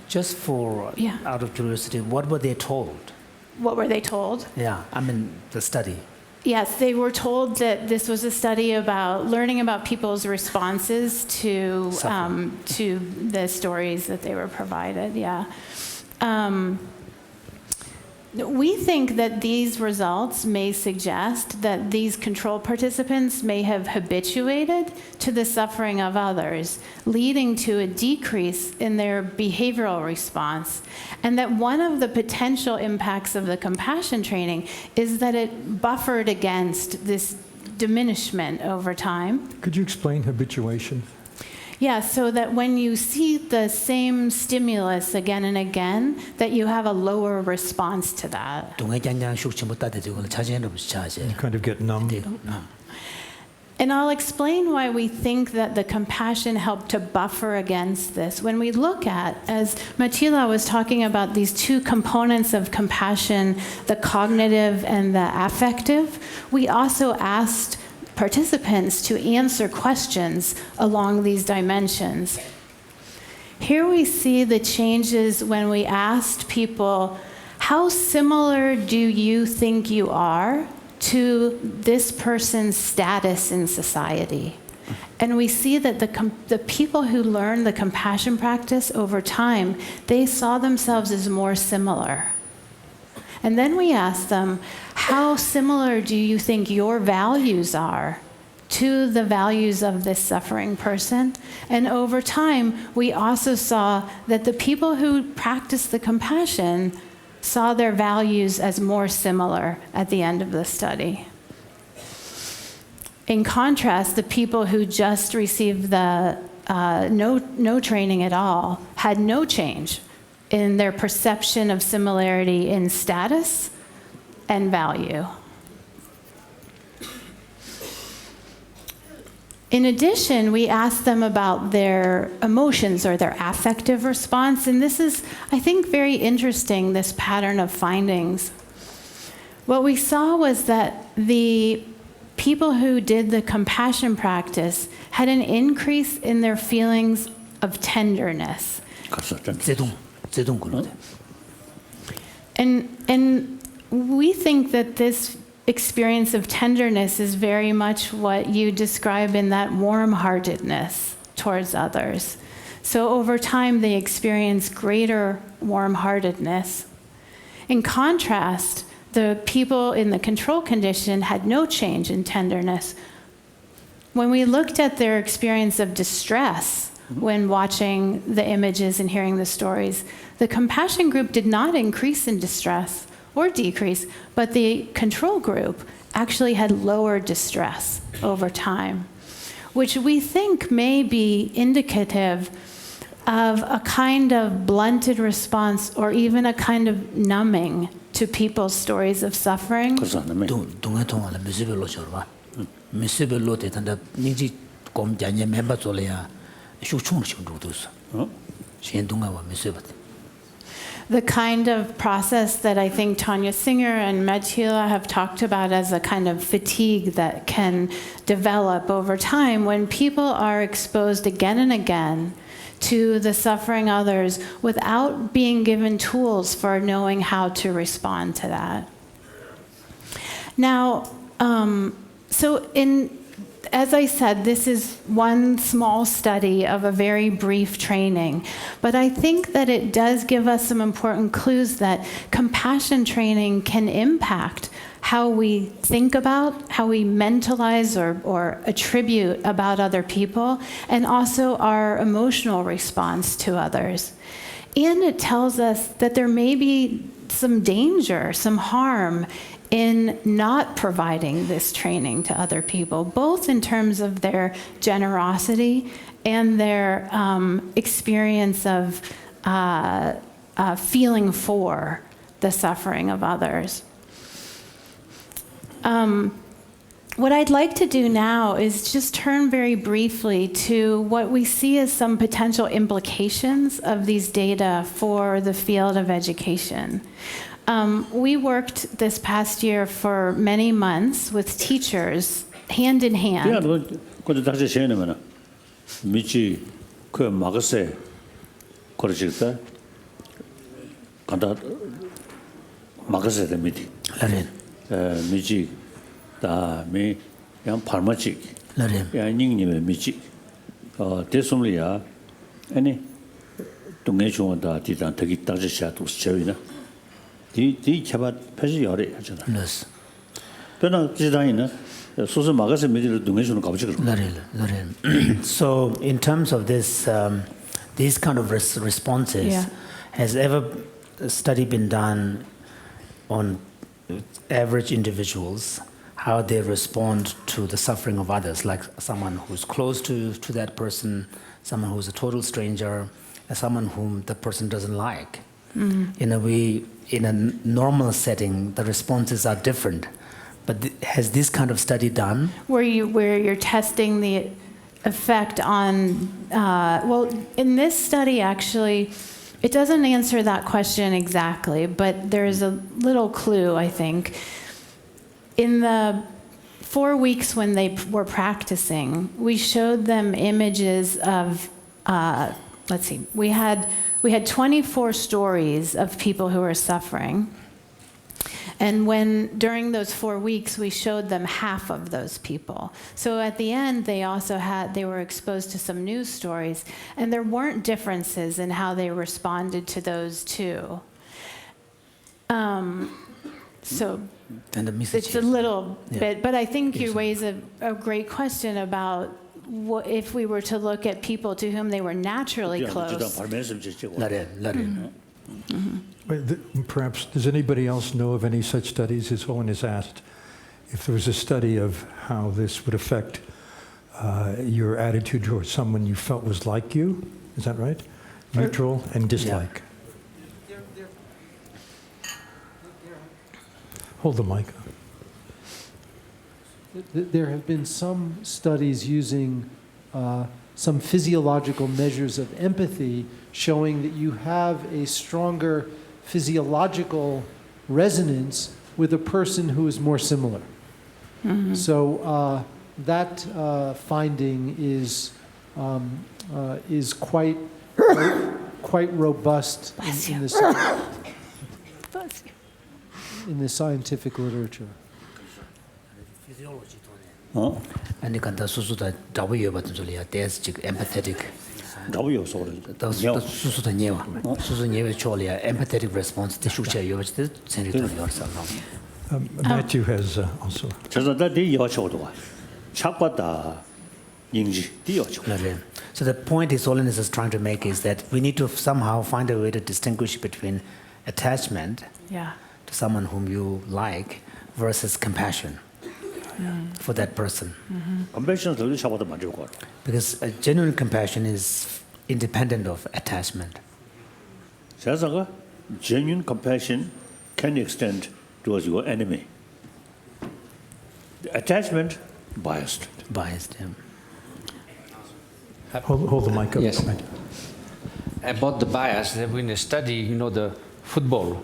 D: Just for out of curiosity, what were they told?
L: What were they told?
D: Yeah, I mean the study.
L: Yes, they were told that this was a study about learning about people's responses to the stories that they were provided. Yeah. We think that these results may suggest that these control participants may have habituated to the suffering of others, leading to a decrease in their behavioral response, and that one of the potential impacts of the compassion training is that it buffered against this diminishment over time.
A: Could you explain habituation?
L: Yeah, so that when you see the same stimulus again and again, that you have a lower response to that.
A: You kind of get numb.
L: And I'll explain why we think that the compassion helped to buffer against this. When we look at, as Mattila was talking about, these two components of compassion, the cognitive and the affective, we also asked participants to answer questions along these dimensions. Here we see the changes when we asked people, how similar do you think you are to this person's status in society? And we see that the people who learn the compassion practice over time, they saw themselves as more similar. And then we asked them, how similar do you think your values are to the values of this suffering person? And over time, we also saw that the people who practiced the compassion saw their values as more similar at the end of the study. In contrast, the people who just received the no training at all had no change in their perception of similarity in status and value. In addition, we asked them about their emotions or their affective response, and this is, I think, very interesting, this pattern of findings. What we saw was that the people who did the compassion practice had an increase in their feelings of tenderness. And we think that this experience of tenderness is very much what you describe in that warm-heartedness towards others. So over time, they experience greater warm-heartedness. In contrast, the people in the control condition had no change in tenderness. When we looked at their experience of distress when watching the images and hearing the stories, the compassion group did not increase in distress or decrease, but the control group actually had lower distress over time, which we think may be indicative of a kind of blunted response or even a kind of numbing to people's stories of suffering. The kind of process that I think Tanya Singer and Mattila have talked about as a kind of fatigue that can develop over time when people are exposed again and again to the suffering others without being given tools for knowing how to respond to that. Now, so in as I said, this is one small study of a very brief training, but I think that it does give us some important clues that compassion training can impact how we think about, how we mentalize or attribute about other people, and also our emotional response to others. And it tells us that there may be some danger, some harm in not providing this training to other people, both in terms of their generosity and their experience of feeling for the suffering of others. What I'd like to do now is just turn very briefly to what we see as some potential implications of these data for the field of education. We worked this past year for many months with teachers, hand in hand.
C: 다 미 양 파르마직 야 닝님의 미지 대송리야 아니 동네 중원다 디단 되게 따지셔도 저희나 디 차바 패지 열에 하잖아. 그래서 변화 지단이나 소소 막아서 미디를 동네 중은 가보지 그럼.
M: So in terms of this these kind of responses, has ever a study been done on average individuals, how they respond to the suffering of others, like someone who's close to that person, someone who's a total stranger, and someone whom the person doesn't like. In a normal setting, the responses are different. But has this kind of study done?
L: Where you're testing the effect on, well, in this study actually, it doesn't answer that question exactly, but there's a little clue, I think. In the 4 weeks when they were practicing, we showed them images of, let's see, we had 24 stories of people who were suffering. And during those 4 weeks, we showed them half of those people. So at the end, they were exposed to some news stories, and there weren't differences in how they responded to those two. So it's a little bit, but I think you raise a great question about what if we were to look at people to whom they were naturally close.
A: Perhaps, does anybody else know of any such studies? His Holiness asked if there was a study of how this would affect your attitude towards someone you felt was like you. Is that right? Neutral and dislike. Hold the mic.
H: There have been some studies using some physiological measures of empathy showing that you have a stronger physiological resonance with a person who is more similar. So that finding is quite robust in the scientific literature.
M: 아니 간다 수수다 잡아요 같은 소리야. There's empathetic.
C: 잡아요 소리.
M: 수수다 녀와. 수수 녀의 초리야. Empathetic response. 대숙자요. 저 생리도 열사.
A: Matthew has also.
C: 저도 다 요청도 와. 착받다 인지 요청.
M: So the point His Holiness is trying to make is that we need to somehow find a way to distinguish between attachment to someone whom you like versus compassion for that person.
C: Compassion is 잡아도 맞을 것 같아.
M: Because a genuine compassion is independent of attachment.
C: 자자가 genuine compassion can extend towards your enemy. The attachment biased.
M: Biased, yeah.
A: Hold the mic up.
K: Yes. About the bias, there has been a study, the football.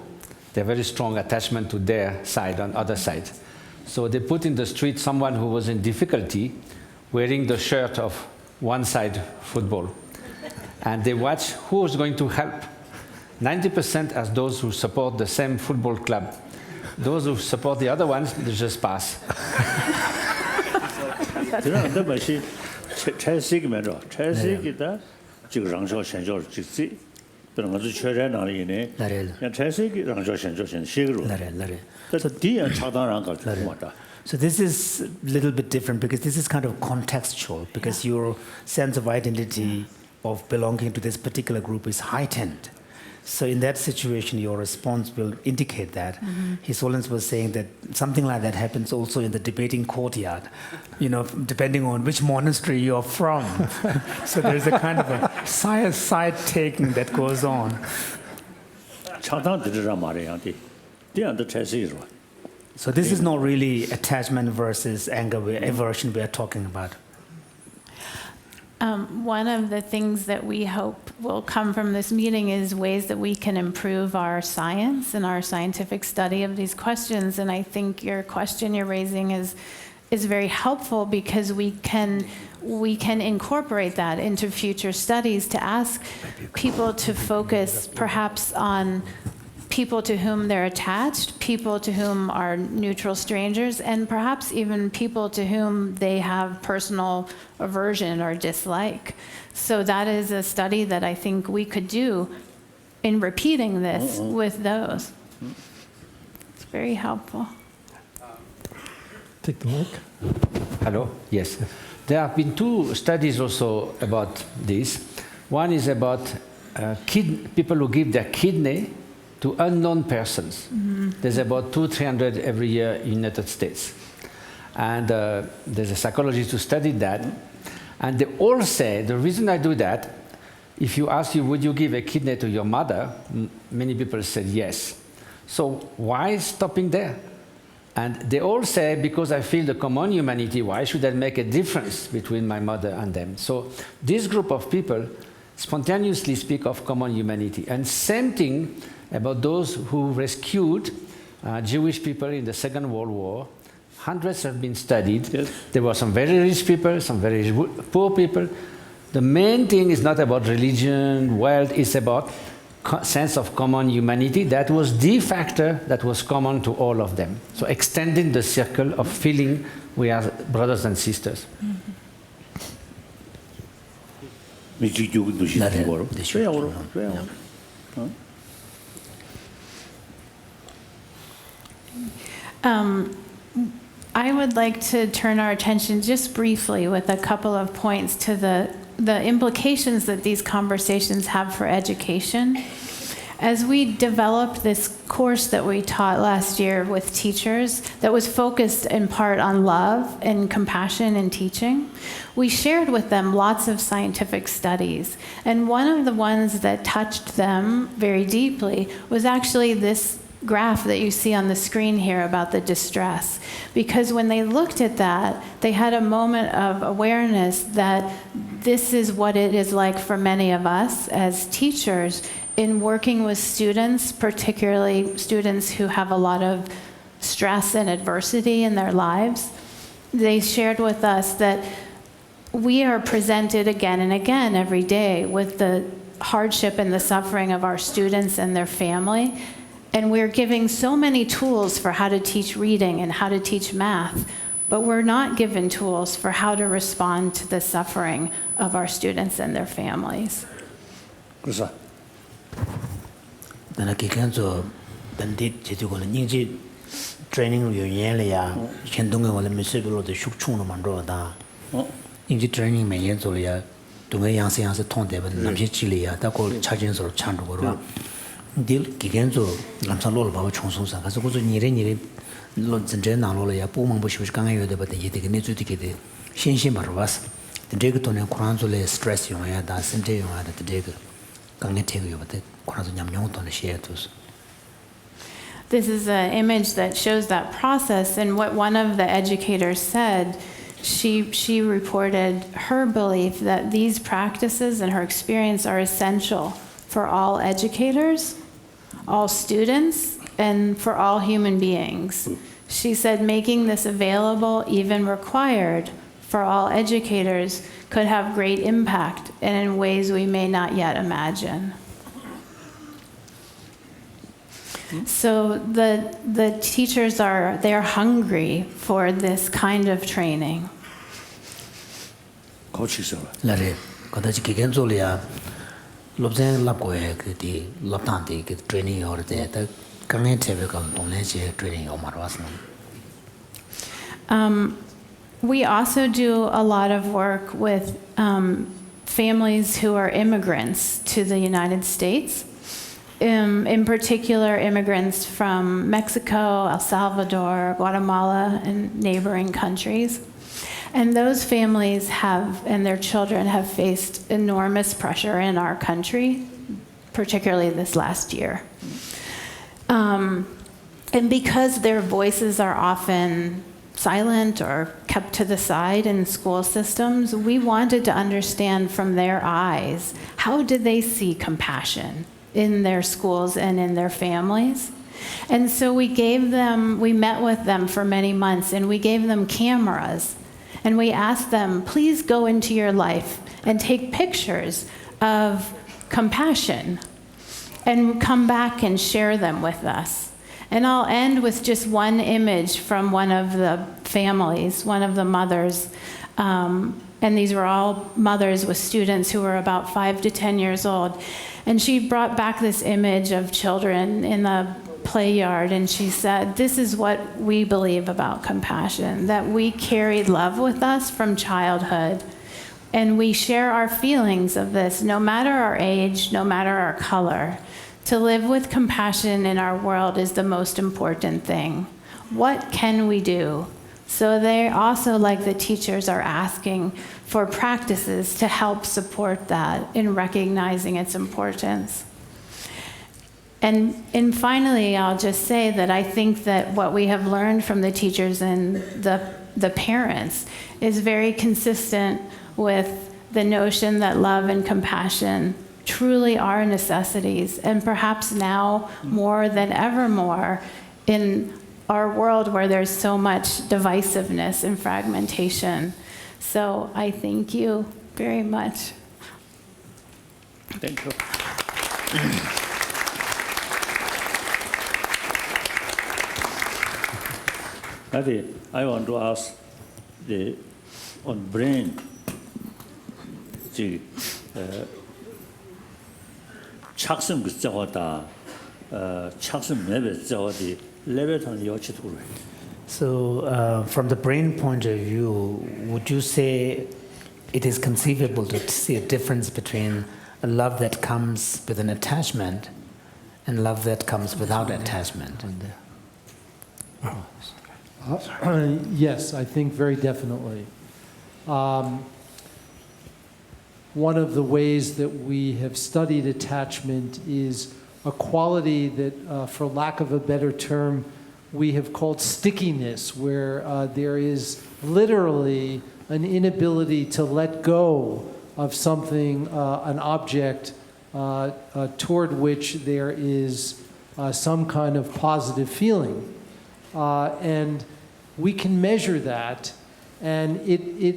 K: They have very strong attachment to their side and other side. So they put in the street someone who was in difficulty wearing the shirt of one side football. And they watch who is going to help. 90% as those who support the same football club. Those who support the other ones, they just pass.
B: 그런 데 맛이 차식이면서 차식이다 지금 랑쇼 현조 직지 그런 것도 최대 나리네 그냥 차식이 랑쇼 현조 현식으로 그래서 뒤에 차단한 걸 맞다.
M: So this is a little bit different because this is kind of contextual because your sense of identity of belonging to this particular group is heightened. So in that situation, your response will indicate that. His Holiness was saying that something like that happens also in the debating courtyard, you know, depending on which monastery you're from. So there's a kind of a side taking that goes on. So this is not really attachment versus anger, aversion we are talking about.
L: One of the things that we hope will come from this meeting is ways that we can improve our science and our scientific study of these questions. And I think your question you're raising is very helpful because we can incorporate that into future studies to ask people to focus perhaps on people to whom they're attached, people to whom are neutral strangers, and perhaps even people to whom they have personal aversion or dislike. So that is a study that I think we could do in repeating this with those. It's very helpful.
A: Take the mic.
K: Hello? Yes. There have been two studies also about this. One is about people who give their kidney to unknown persons. There's about 200-300 every year in the United States. And there's a psychologist who studied that. And they all say, the reason I do that, if you ask you, would you give a kidney to your mother? Many people said yes. So why stopping there? And they all say, because I feel the common humanity, why should I make a difference between my mother and them? So this group of people spontaneously speak of common humanity. And same thing about those who rescued Jewish people in the Second World War. Hundreds have been studied. Yes. There were some very rich people, some very poor people. The main thing is not about religion, wealth, it's about sense of common humanity. That was the factor that was common to all of them. So extending the circle of feeling we are brothers and sisters.
L: I would like to turn our attention just briefly with a couple of points to the implications that these conversations have for education. As we developed this course that we taught last year with teachers that was focused in part on love and compassion in teaching, we shared with them lots of scientific studies. And one of the ones that touched them very deeply was actually this graph that you see on the screen here about the distress. Because when they looked at that, they had a moment of awareness that this is what it is like for many of us as teachers in working with students, particularly students who have a lot of stress and adversity in their lives. They shared with us that we are presented again and again every day with the hardship and the suffering of our students and their family. And we're giving so many tools for how to teach reading and how to teach math, but we're not given tools for how to respond to the suffering of our students and their families.
M: Training Dil Gigenzo, Lamsalo, Baba Chonsosa, as a good Nire, Lons and General, Pumang Bush, Gangayo, but the Yetikinetu Tikide, Shinshin Baravas, the Degaton and Kuranzole stress you had that Sente you had at the Dega, Gangatego, but the Kuranzam Yonton Sheatus.
L: This is an image that shows that process, and what one of the educators said, she reported her belief that these practices and her experience are essential for all educators, all students, and for all human beings. She said making this available, even required, for all educators could have great impact and in ways we may not yet imagine. So the teachers they're hungry for this kind of training.
B: 거치서.
M: 라레 거다지 기겐졸이야 롭젠 랍고에 그디 롭탄데 그 트레이닝 어때 다 강에 제베가 동네제 트레이닝 오마로 왔어.
L: We also do a lot of work with families who are immigrants to the United States, in particular immigrants from Mexico, El Salvador, Guatemala, and neighboring countries. And those families have, and their children have faced enormous pressure in our country, particularly this last year. And because their voices are often silent or kept to the side in school systems, we wanted to understand from their eyes, how did they see compassion in their schools and in their families? And so we met with them for many months, and we gave them cameras, and we asked them, please go into your life and take pictures of compassion and come back and share them with us. And I'll end with just one image from one of the families, one of the mothers. And these were all mothers with students who were about 5 to 10 years old. And she brought back this image of children in the play yard, and she said, this is what we believe about compassion, that we carried love with us from childhood. And we share our feelings of this, no matter our age, no matter our color. To live with compassion in our world is the most important thing. What can we do? So they also, like the teachers, are asking for practices to help support that in recognizing its importance. And finally, I'll just say that I think that what we have learned from the teachers and the parents is very consistent with the notion that love and compassion truly are necessities, and perhaps now more than ever more in our world where there's so much divisiveness and fragmentation. So I thank you very much.
B: Thank you. I want to ask on brain, 착성 그 자와다 착성 매베 자와디 레벨탄 요치도록.
M: So from the brain point of view, would you say it is conceivable to see a difference between a love that comes with an attachment and love that comes without attachment?
H: Yes, I think very definitely. One of the ways that we have studied attachment is a quality that, for lack of a better term, we have called stickiness, where there is literally an inability to let go of something, an object, toward which there is some kind of positive feeling. And we can measure that, and it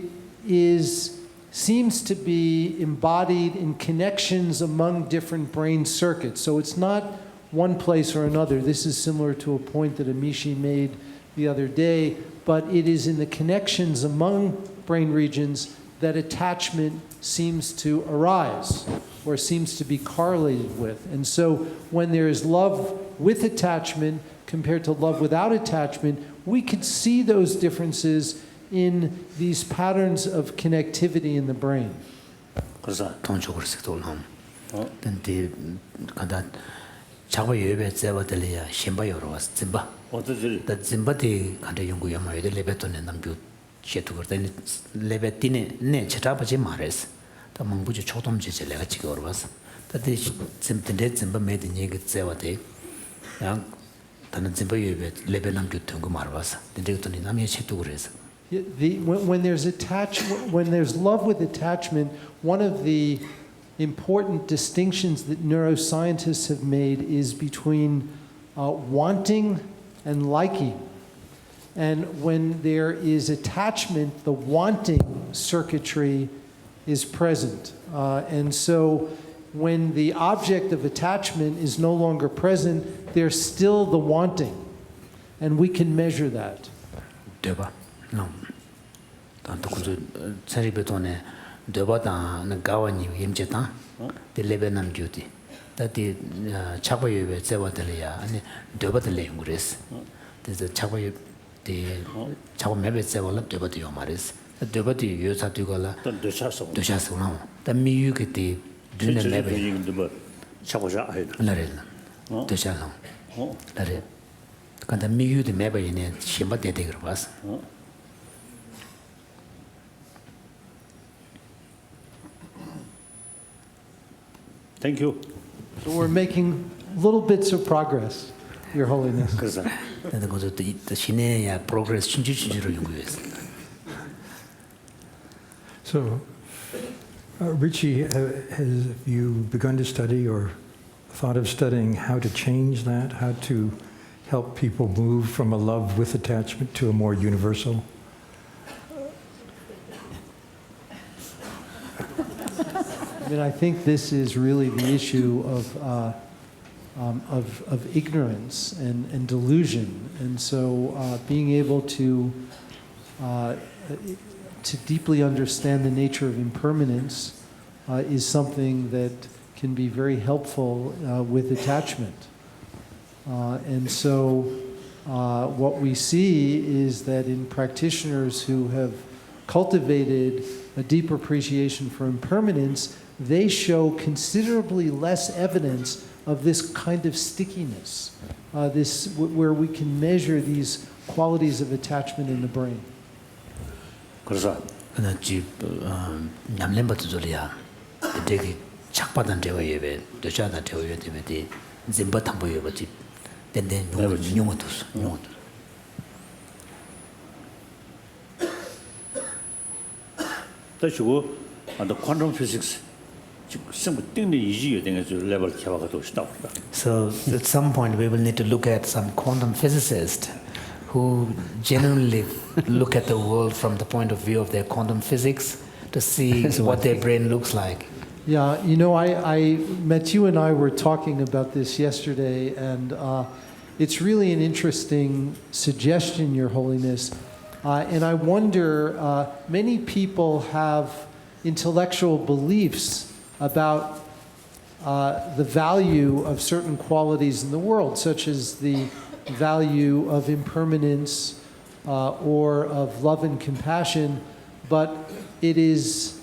H: seems to be embodied in connections among different brain circuits. So it's not one place or another. This is similar to a point that Amishi made the other day, but it is in the connections among brain regions that attachment seems to arise or seems to be correlated with. And so when there is love with attachment compared to love without attachment, we could see those differences in these patterns of connectivity in the brain. When there's love with attachment, one of the important distinctions that neuroscientists have made is between wanting and liking. And when there is attachment, the wanting circuitry is present. And so when the object of attachment is no longer present, there's still the wanting. And we can measure that.
M: No. Tanto kuzu tsari betone debata na gawani yimjeta the lebenam duty that the chakwayo be tsewadaleya and debata lenguris there's a chakwayo the chakwamebe tsewala debata yomaris the debata yosatugola dochaso now the miyu ke the dune mebe
B: chakwaja aida
M: larela dochalo lare kanda miyu de mebe ine shimba de de grabas.
B: Thank you.
H: So we're making little bits of progress, Your Holiness.
A: So, Richie, have you begun to study or thought of studying how to change that, how to help people move from a love with attachment to a more universal?
H: I mean, I think this is really the issue of ignorance and delusion, and so being able to deeply understand the nature of impermanence is something that can be very helpful with attachment. And so what we see is that in practitioners who have cultivated a deep appreciation for impermanence, they show considerably less evidence of this kind of stickiness, where we can measure these qualities of attachment in the brain.
B: 그래서
M: 집 냠렘바도 소리야. 되게 착바단 되어예베 도자다 되어야 되면 짐바 탐보여 버지. 근데 용어도
B: 그리고 the quantum physics So
M: at some point we will need to look at some quantum physicists who genuinely look at the world from the point of view of their quantum physics to see what their brain looks like.
H: Yeah, you know, Matthew and I were talking about this yesterday, and it's really an interesting suggestion, Your Holiness. And I wonder, many people have intellectual beliefs about the value of certain qualities in the world, such as the value of impermanence or of love and compassion, but it is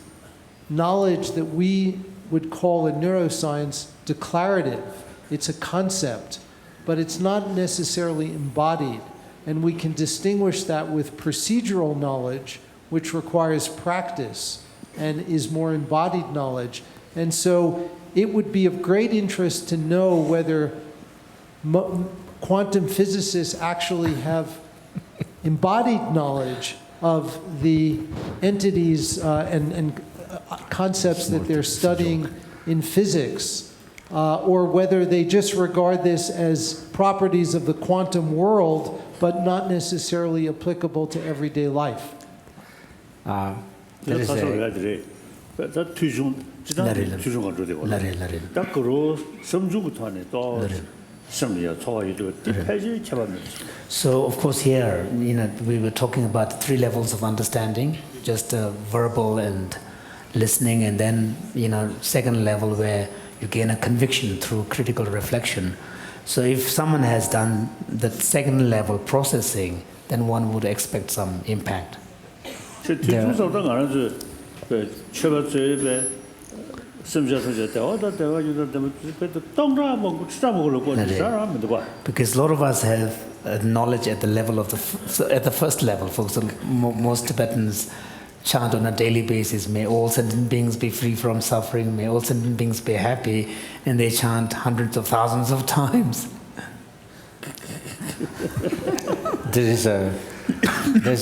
H: knowledge that we would call in neuroscience declarative. It's a concept, but it's not necessarily embodied. And we can distinguish that with procedural knowledge, which requires practice and is more embodied knowledge. And so it would be of great interest to know whether quantum physicists actually have embodied knowledge of the entities and concepts that they're studying in physics, or whether they just regard this as properties of the quantum world, but not necessarily applicable to everyday life.
M: So, of course, here, we were talking about 3 levels of understanding, just verbal and listening, and then, second level where you gain a conviction through critical reflection. So if someone has done the second level processing, then one would expect some impact. Because a lot of us have knowledge at the level of at the first level. For example, most Tibetans chant on a daily basis, may all sentient beings be free from suffering, may all sentient beings be happy, and they chant hundreds of thousands of times.
K: There's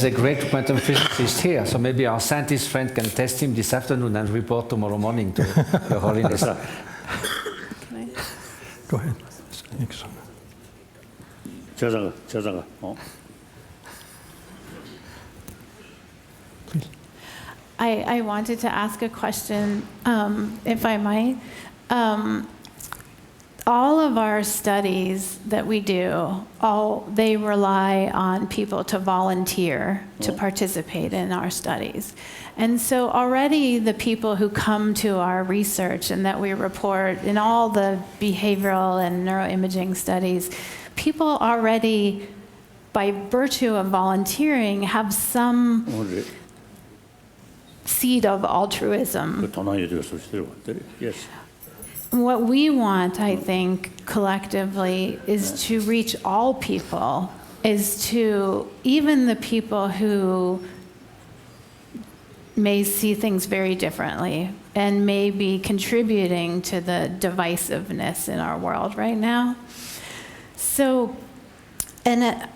K: a great quantum physicist here, so maybe our scientist friend can test him this afternoon and report tomorrow morning to Your Holiness.
A: Go ahead.
L: I wanted to ask a question, if I might. all of our studies that we do, they rely on people to volunteer to participate in our studies. And so already the people who come to our research and that we report in all the behavioral and neuroimaging studies, people already, by virtue of volunteering, have some seed of altruism.
B: Yes.
L: What we want, I think, collectively, is to reach all people, is to, even the people who may see things very differently and may be contributing to the divisiveness in our world right now. So, and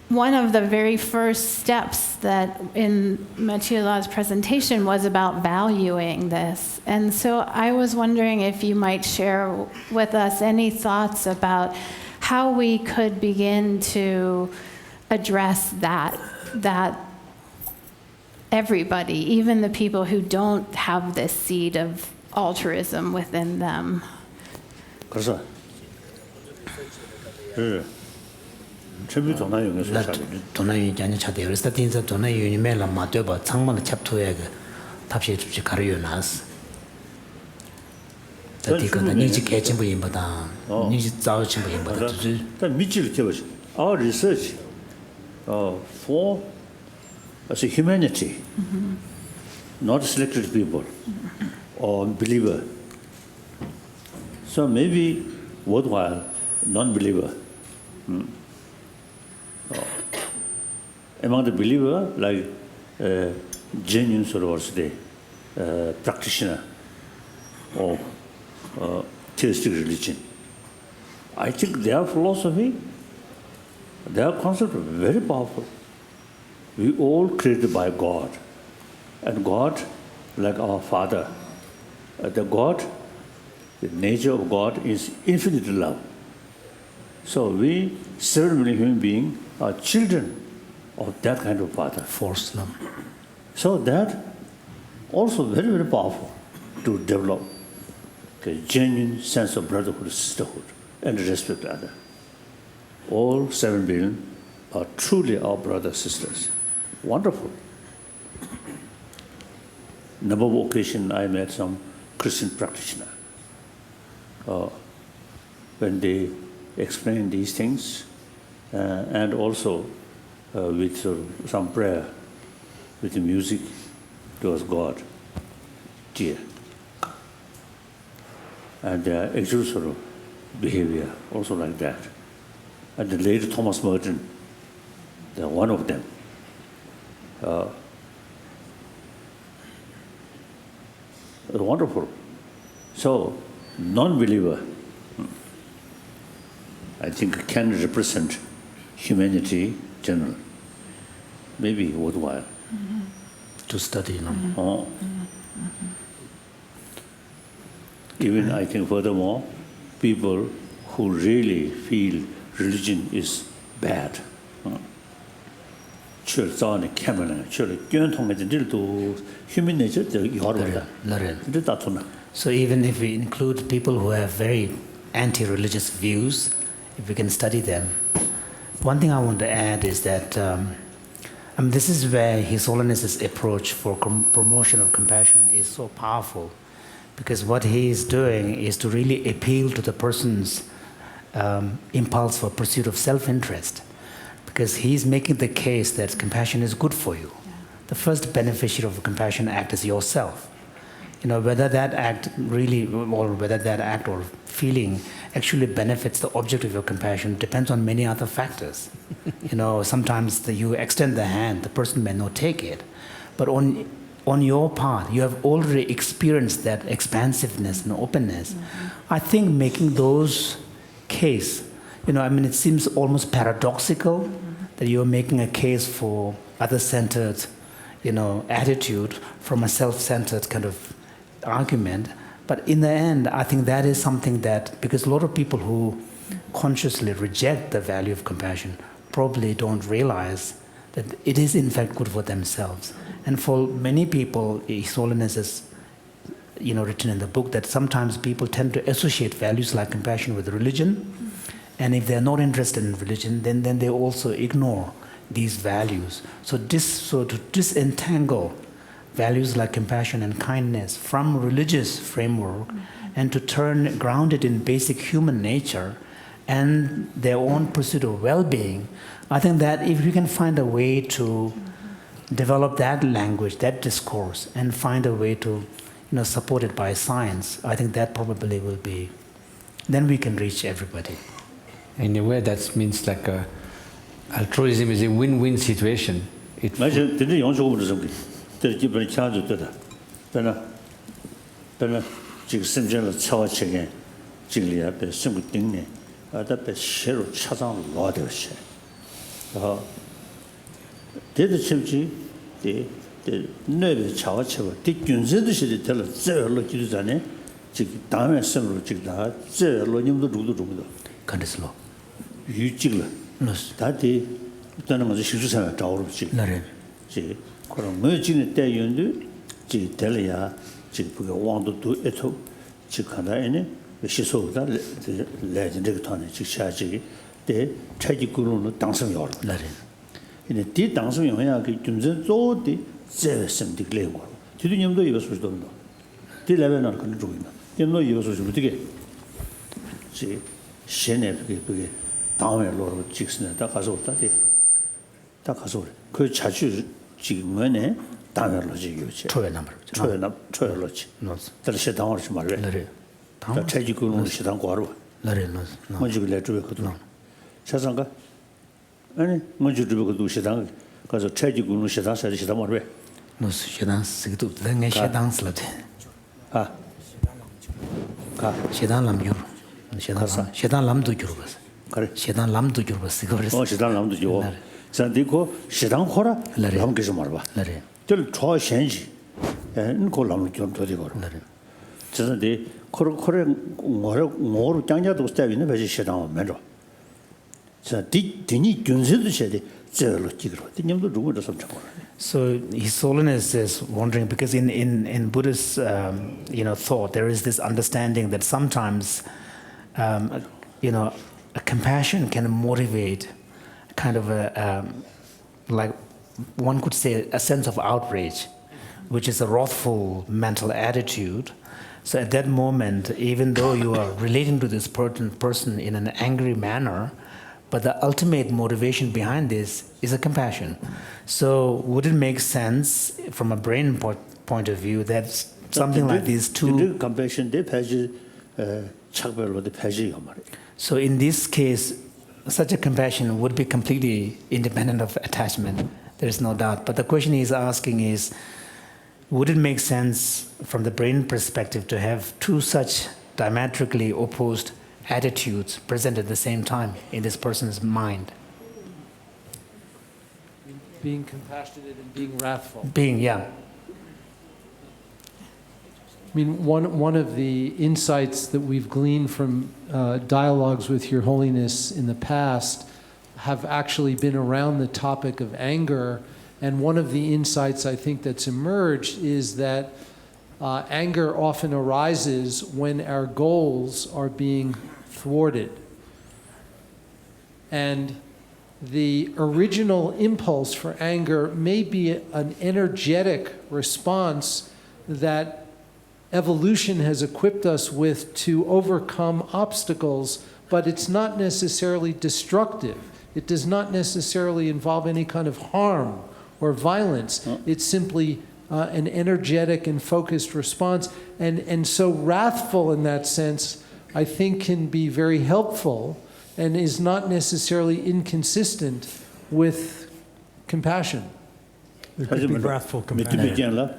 L: one of the very first steps that in Michela's presentation was about valuing this. And so I was wondering if you might share with us any thoughts about how we could begin to address that everybody, even the people who don't have this seed of altruism within them.
B: 그래서 전부
M: 도나이 자녀 차대 그래서 tinza 도나이 유니메라 마되바 창만 챕터에 그 답시 주지 가려요나스 다디가다 니지 개침부 임보다 니지 자우침부 임보다 주지
B: 다 미치를 켜보시 our research for as a humanity not selected people or believer so maybe worthwhile non-believer among the believer, like genuine sort of practitioner of theistic religion, I think their philosophy, their concept is very powerful. We all created by God, and God, like our Father, the nature of God is infinite love. So we, 7 million human beings, are children of that kind of Father.
M: Force love.
B: So that also very, very powerful to develop a genuine sense of brotherhood, sisterhood, and respect to others. All 7 billion are truly our brothers, sisters. Wonderful. Number of occasions I met some Christian practitioner. When they explain these things, and also with some prayer, with the music towards God, dear. And their actual sort of behavior also like that. And the late Thomas Merton, they're one of them. Wonderful. So, non-believer, I think can represent humanity general. Maybe worthwhile.
M: To study.
B: Even I think furthermore, people who really feel religion is bad. Human nature,
M: so even if we include people who have very anti-religious views, if we can study them, one thing I want to add is that this is where His Holiness's approach for promotion of compassion is so powerful, because what he is doing is to really appeal to the person's impulse for pursuit of self-interest, because he's making the case that compassion is good for you. Yeah. The first beneficiary of a compassion act is yourself. Whether that act really, or whether that act or feeling actually benefits the object of your compassion depends on many other factors. Sometimes you extend the hand, the person may not take it. But on your part, you have already experienced that expansiveness and openness. Mm-hmm. I think making those case, it seems almost paradoxical that you're making a case for other-centered, attitude from a self-centered kind of argument. But in the end, I think that is something that, because a lot of people who consciously reject the value of compassion probably don't realize that it is in fact good for themselves. And for many people, His Holiness's written in the book that sometimes people tend to associate values like compassion with religion, and if they're not interested in religion, then they also ignore these values. So to disentangle values like compassion and kindness from religious framework and to ground it in basic human nature and their own pursuit of well-being, I think that if you can find a way to develop that language, that discourse, and find a way to support it by science, I think that probably will be, then we can reach everybody.
K: In a way, that means like altruism is a win-win situation.
M: So His Holiness is wondering, because in Buddhist thought, there is this understanding that sometimes a compassion can motivate kind of like one could say a sense of outrage, which is a wrathful mental attitude. So at that moment, even though you are relating to this person in an angry manner, but the ultimate motivation behind this is a compassion. So would it make sense from a brain point of view that something like these two... So in this case, such a compassion would be completely independent of attachment. There is no doubt. But the question he's asking is, would it make sense from the brain perspective to have two such diametrically opposed attitudes present at the same time in this person's mind?
H: Being compassionate and being wrathful.
M: Yeah.
H: I mean, one of the insights that we've gleaned from dialogues with Your Holiness in the past have actually been around the topic of anger. And one of the insights I think that's emerged is that anger often arises when our goals are being thwarted. And the original impulse for anger may be an energetic response that evolution has equipped us with to overcome obstacles, but it's not necessarily destructive. It does not necessarily involve any kind of harm or violence. It's simply an energetic and focused response. And so wrathful in that sense, I think, can be very helpful and is not necessarily inconsistent with compassion.
A: There could be wrathful compassion.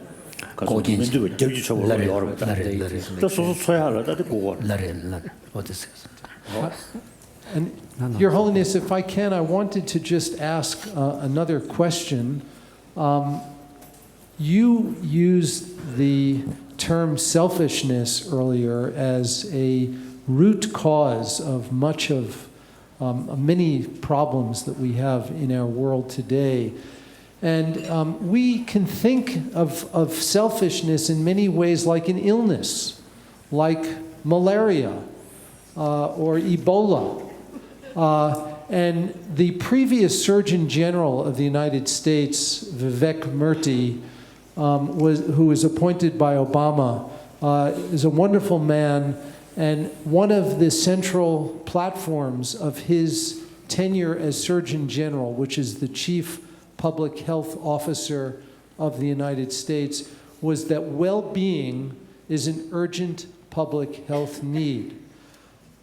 H: And Your Holiness, if I can, I wanted to just ask another question. You used the term selfishness earlier as a root cause of much of many problems that we have in our world today. And we can think of selfishness in many ways like an illness, like malaria or Ebola. And the previous Surgeon General of the United States, Vivek Murthy, who was appointed by Obama, is a wonderful man. And one of the central platforms of his tenure as Surgeon General, which is the Chief Public Health Officer of the United States, was that well-being is an urgent public health need.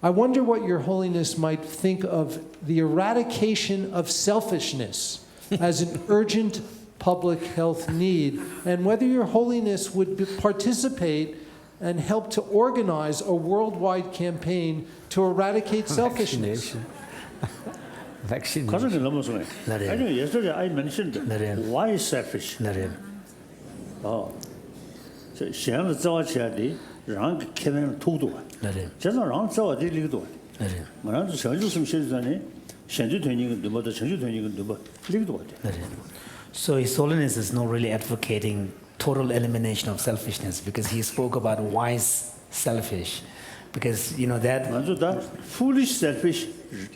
H: I wonder what Your Holiness might think of the eradication of selfishness as an urgent public health need, and whether Your Holiness would participate and help to organize a worldwide campaign to eradicate selfishness.
B: Vaccination. I know yesterday I mentioned why selfish. Oh, so Xiang Zhao Chia Di, Rang Kevin Tudu. Just around Zhao Di Lido. Around the Shanju Shizani, Shanju Tuning, the mother Shanju Tuning, the Lido.
M: So His Holiness is not really advocating total elimination of selfishness, because he spoke about wise selfish, because you know that
B: foolish selfish,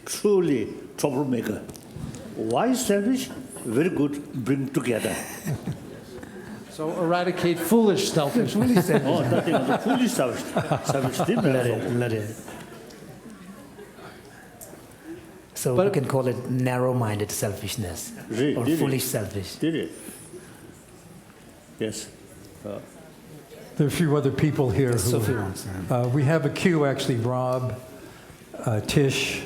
B: truly troublemaker. Wise selfish, very good, bring together.
H: So eradicate foolish selfish.
B: Oh, that is the foolish selfish.
M: So we can call it narrow-minded selfishness or foolish selfish.
B: Did it? Yes.
A: There are a few other people here. We have a queue, actually. Rob, Tish.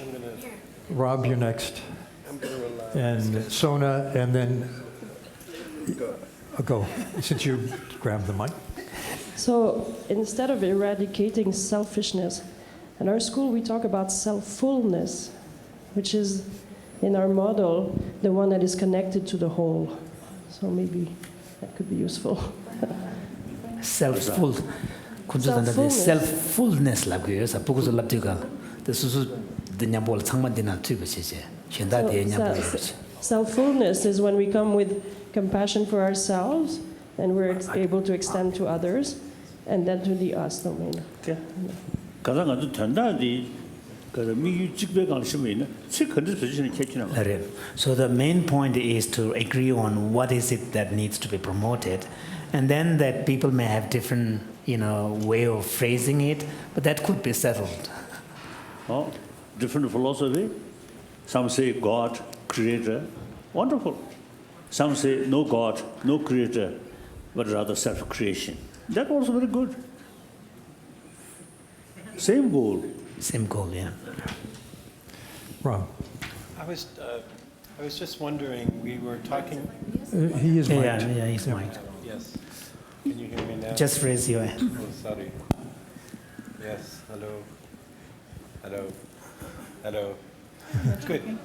A: Rob, you're next. And Sona, and then go, since you grabbed the mic.
N: So instead of eradicating selfishness, in our school we talk about self-fullness, which is, in our model, the one that is connected to the whole. So maybe that could be useful.
M: Self-full. Self-fullness la kuya sa pugu la tiga. The susu the nyambol changma dina tu bese. Shenda de nyambol.
N: Self-fullness is when we come with compassion for ourselves and we're able to extend to others, and then to the us domain.
B: Okay. 가장아도 된다디.
M: So the main point is to agree on what is it that needs to be promoted, and then that people may have different, way of phrasing it, but that could be settled.
B: Oh, different philosophy. Some say God, creator, wonderful. Some say no God, no creator, but rather self-creation. That was very good. Same goal.
M: Same goal, yeah.
A: Rob.
E: I was just wondering, we were talking...
A: he is mic'd.
M: Yeah, he's mic'd.
E: Yes. Can you hear me now?
M: Just raise your hand.
E: Oh, sorry. Yes, hello. Hello. Hello. Good.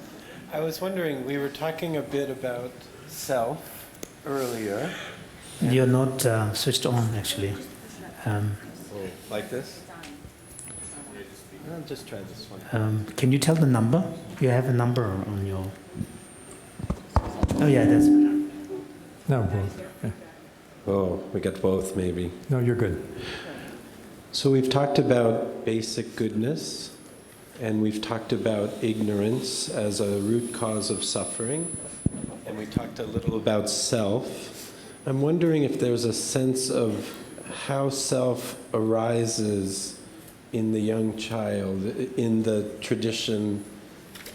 E: I was wondering, we were talking a bit about self earlier.
M: You're not switched on, actually.
E: Like this? I'll just try this one.
M: Can you tell the number? You have a number on your... Oh, yeah, that's better.
A: No, both. Yeah.
E: Oh, we got both, maybe.
A: No, you're good.
E: So we've talked about basic goodness, and we've talked about ignorance as a root cause of suffering, and we talked a little about self. I'm wondering if there's a sense of how self arises in the young child, in the tradition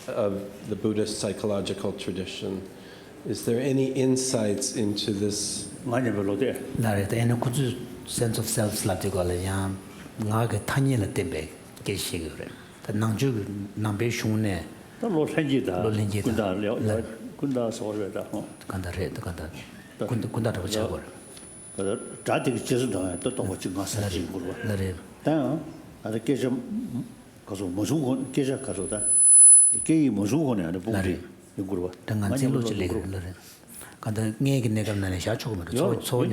E: of the Buddhist psychological tradition. Is there any insights into this?
M: Sense of self
B: ada keja kaso mosung keja kaso da ke mosung ne ada bugi ngurwa
M: dengan celo chile kada ngege ne gamna ne sha chogum so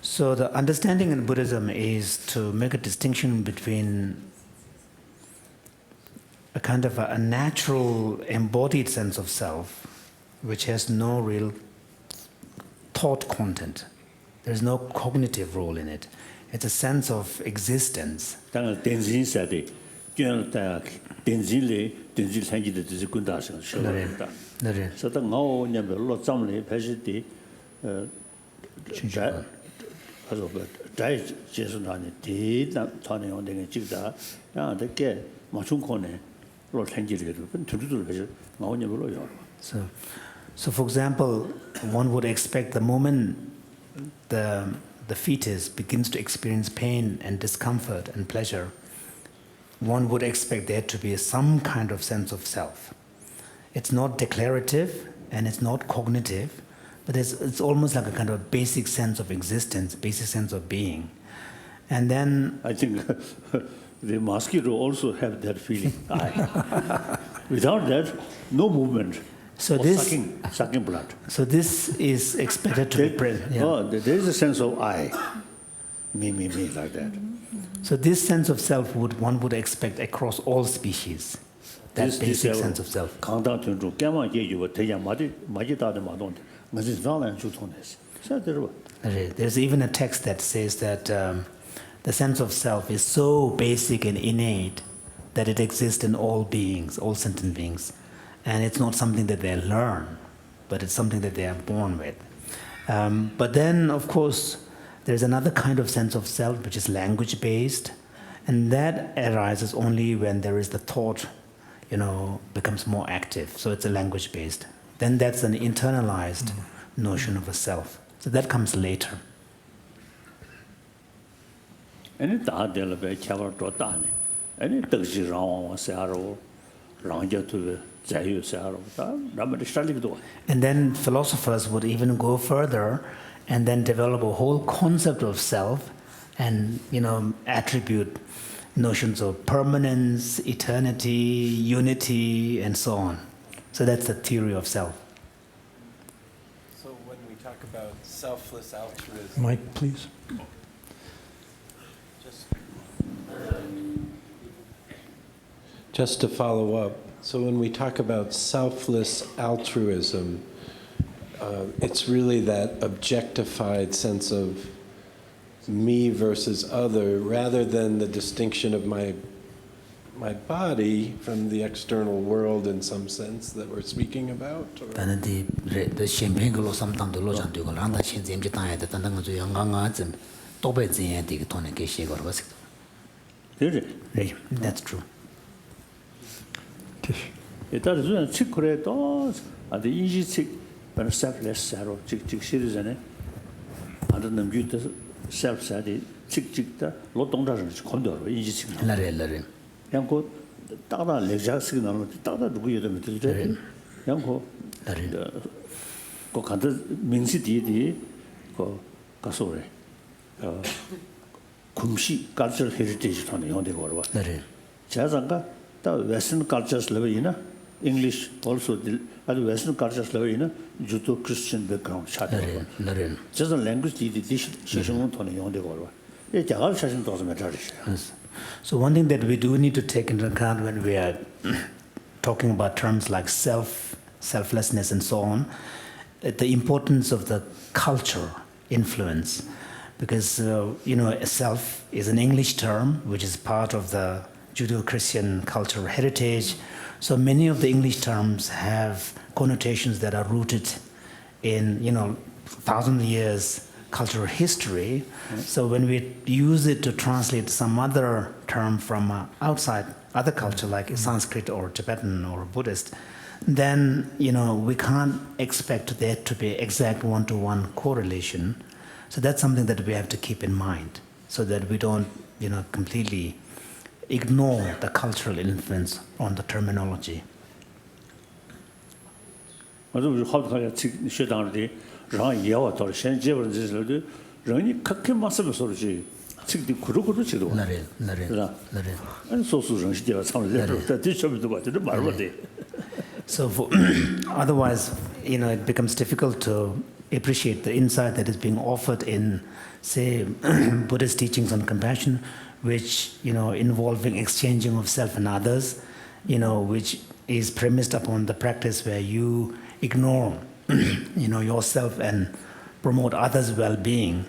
M: So the understanding in Buddhism is to make a distinction between a kind of a natural embodied sense of self, which has no real thought content. There's no cognitive role in it. It's a sense of existence.
B: 당은 댄진 사대 견다 댄진레 댄진 생기데 지 군다서 쇼다.
M: 네.
B: 서다 나오냐별로 잠래 배시디 진짜 그래서 다이 제수나니 디나 전에 온데 찍다 야 되게 맞춘 거네 로 생기르게 두두두 배시 나오냐별로요.
M: So for example, one would expect the moment the fetus begins to experience pain and discomfort and pleasure, one would expect there to be some kind of sense of self. It's not declarative and it's not cognitive, but it's almost like a kind of basic sense of existence, basic sense of being. And then
B: I think the mosquito also have that feeling. Without that, no movement.
M: So
B: sucking blood.
M: So this is expected to be present. Yeah.
B: Oh, there is a sense of I, me, like that.
M: So this sense of self one would expect across all species. That basic sense of self. There's even a text that says that the sense of self is so basic and innate that it exists in all beings, all sentient beings. And it's not something that they learn, but it's something that they are born with. But then, of course, there's another kind of sense of self, which is language-based, and that arises only when there is the thought, becomes more active. So it's a language-based. Then that's an internalized notion of a self. So that comes later.
B: Any
M: and then philosophers would even go further and then develop a whole concept of self and attribute notions of permanence, eternity, unity, and so on. So that's the theory of self.
E: So when we talk about selfless altruism...
A: Mike, please.
E: Just to follow up, so when we talk about selfless altruism, it's really that objectified sense of me versus other, rather than the distinction of my body from the external world in some sense that we're speaking about?
M: That's true.
B: 일단은 치코레도 아주 인지식 selfless 하로 직직시르잖아요. 아는 남주도 self-side 직직다 로동자를 건도로 인지식.
M: 라레.
B: 양고 따다 레자스기 나면 따다 누구 여도 되죠. 양고 라레. 그 간다 민시디디 그 가소래. kumshi cultural heritage thone yonde korwa. Chazanga the Western cultures level ina English also the Western cultures level ina Judo Christian background chadwa. Just a language the shishon thone yonde korwa. Ye jagal shashin doesn't matter.
M: So one thing that we do need to take into account when we are talking about terms like selflessness and so on, the importance of the culture influence. Because, self is an English term, which is part of the Judeo-Christian cultural heritage. So many of the English terms have connotations that are rooted in, 1,000 years cultural history. So when we use it to translate some other term from outside other culture, like Sanskrit or Tibetan or Buddhist, then, we can't expect there to be exact one-to-one correlation. So that's something that we have to keep in mind, so that we don't, completely ignore the cultural influence on the terminology. So otherwise, it becomes difficult to appreciate the insight that is being offered in, say, Buddhist teachings on compassion, which, involving exchanging of self and others, which is premised upon the practice where you ignore, yourself and promote others' well-being.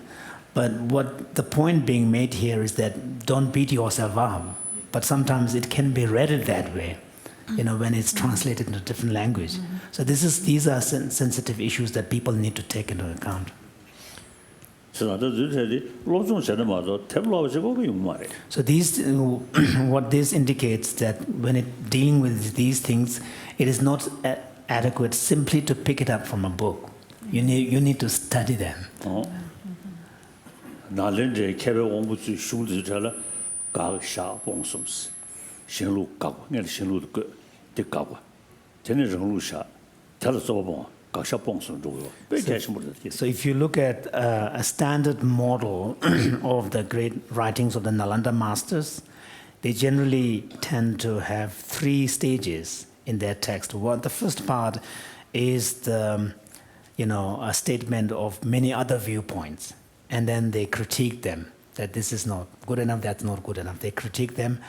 M: But what the point being made here is that don't beat yourself up. But sometimes it can be read that way, when it's translated into different language. So these are sensitive issues that people need to take into account. So what this indicates that when dealing with these things, it is not adequate simply to pick it up from a book. You need to study them. So if you look at a standard model of the great writings of the Nalanda masters, they generally tend to have 3 stages in their text. The first part is a statement of many other viewpoints, and then they critique them, that this is not good enough, that's not good enough. They critique them.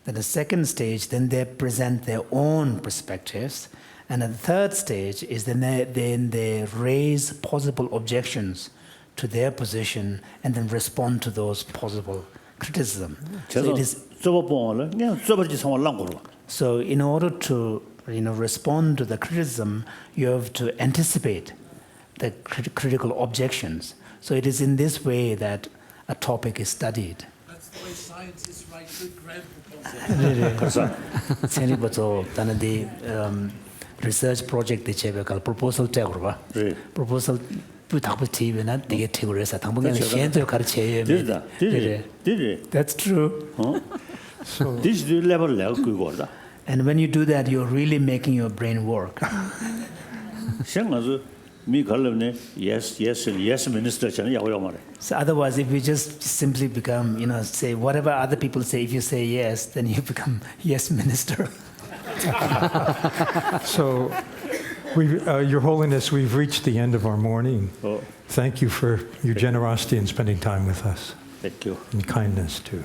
M: Then the second stage, then they present their own perspectives. And the third stage is then they raise possible objections to their position and then respond to those possible criticism. So in order to respond to the criticism, you have to anticipate the critical objections. So it is in this way that a topic is studied.
O: That's the way scientists write good grant proposals.
M: Research project called proposal proposal That's true.
B: So this is level
M: and when you do that, you're really making your brain work.
B: Yes, minister.
M: So otherwise, if you just simply become, say whatever other people say, if you say yes, then you become yes minister.
A: So, Your Holiness, we've reached the end of our morning. Thank you for your generosity in spending time with us.
B: Thank you.
A: And kindness, too.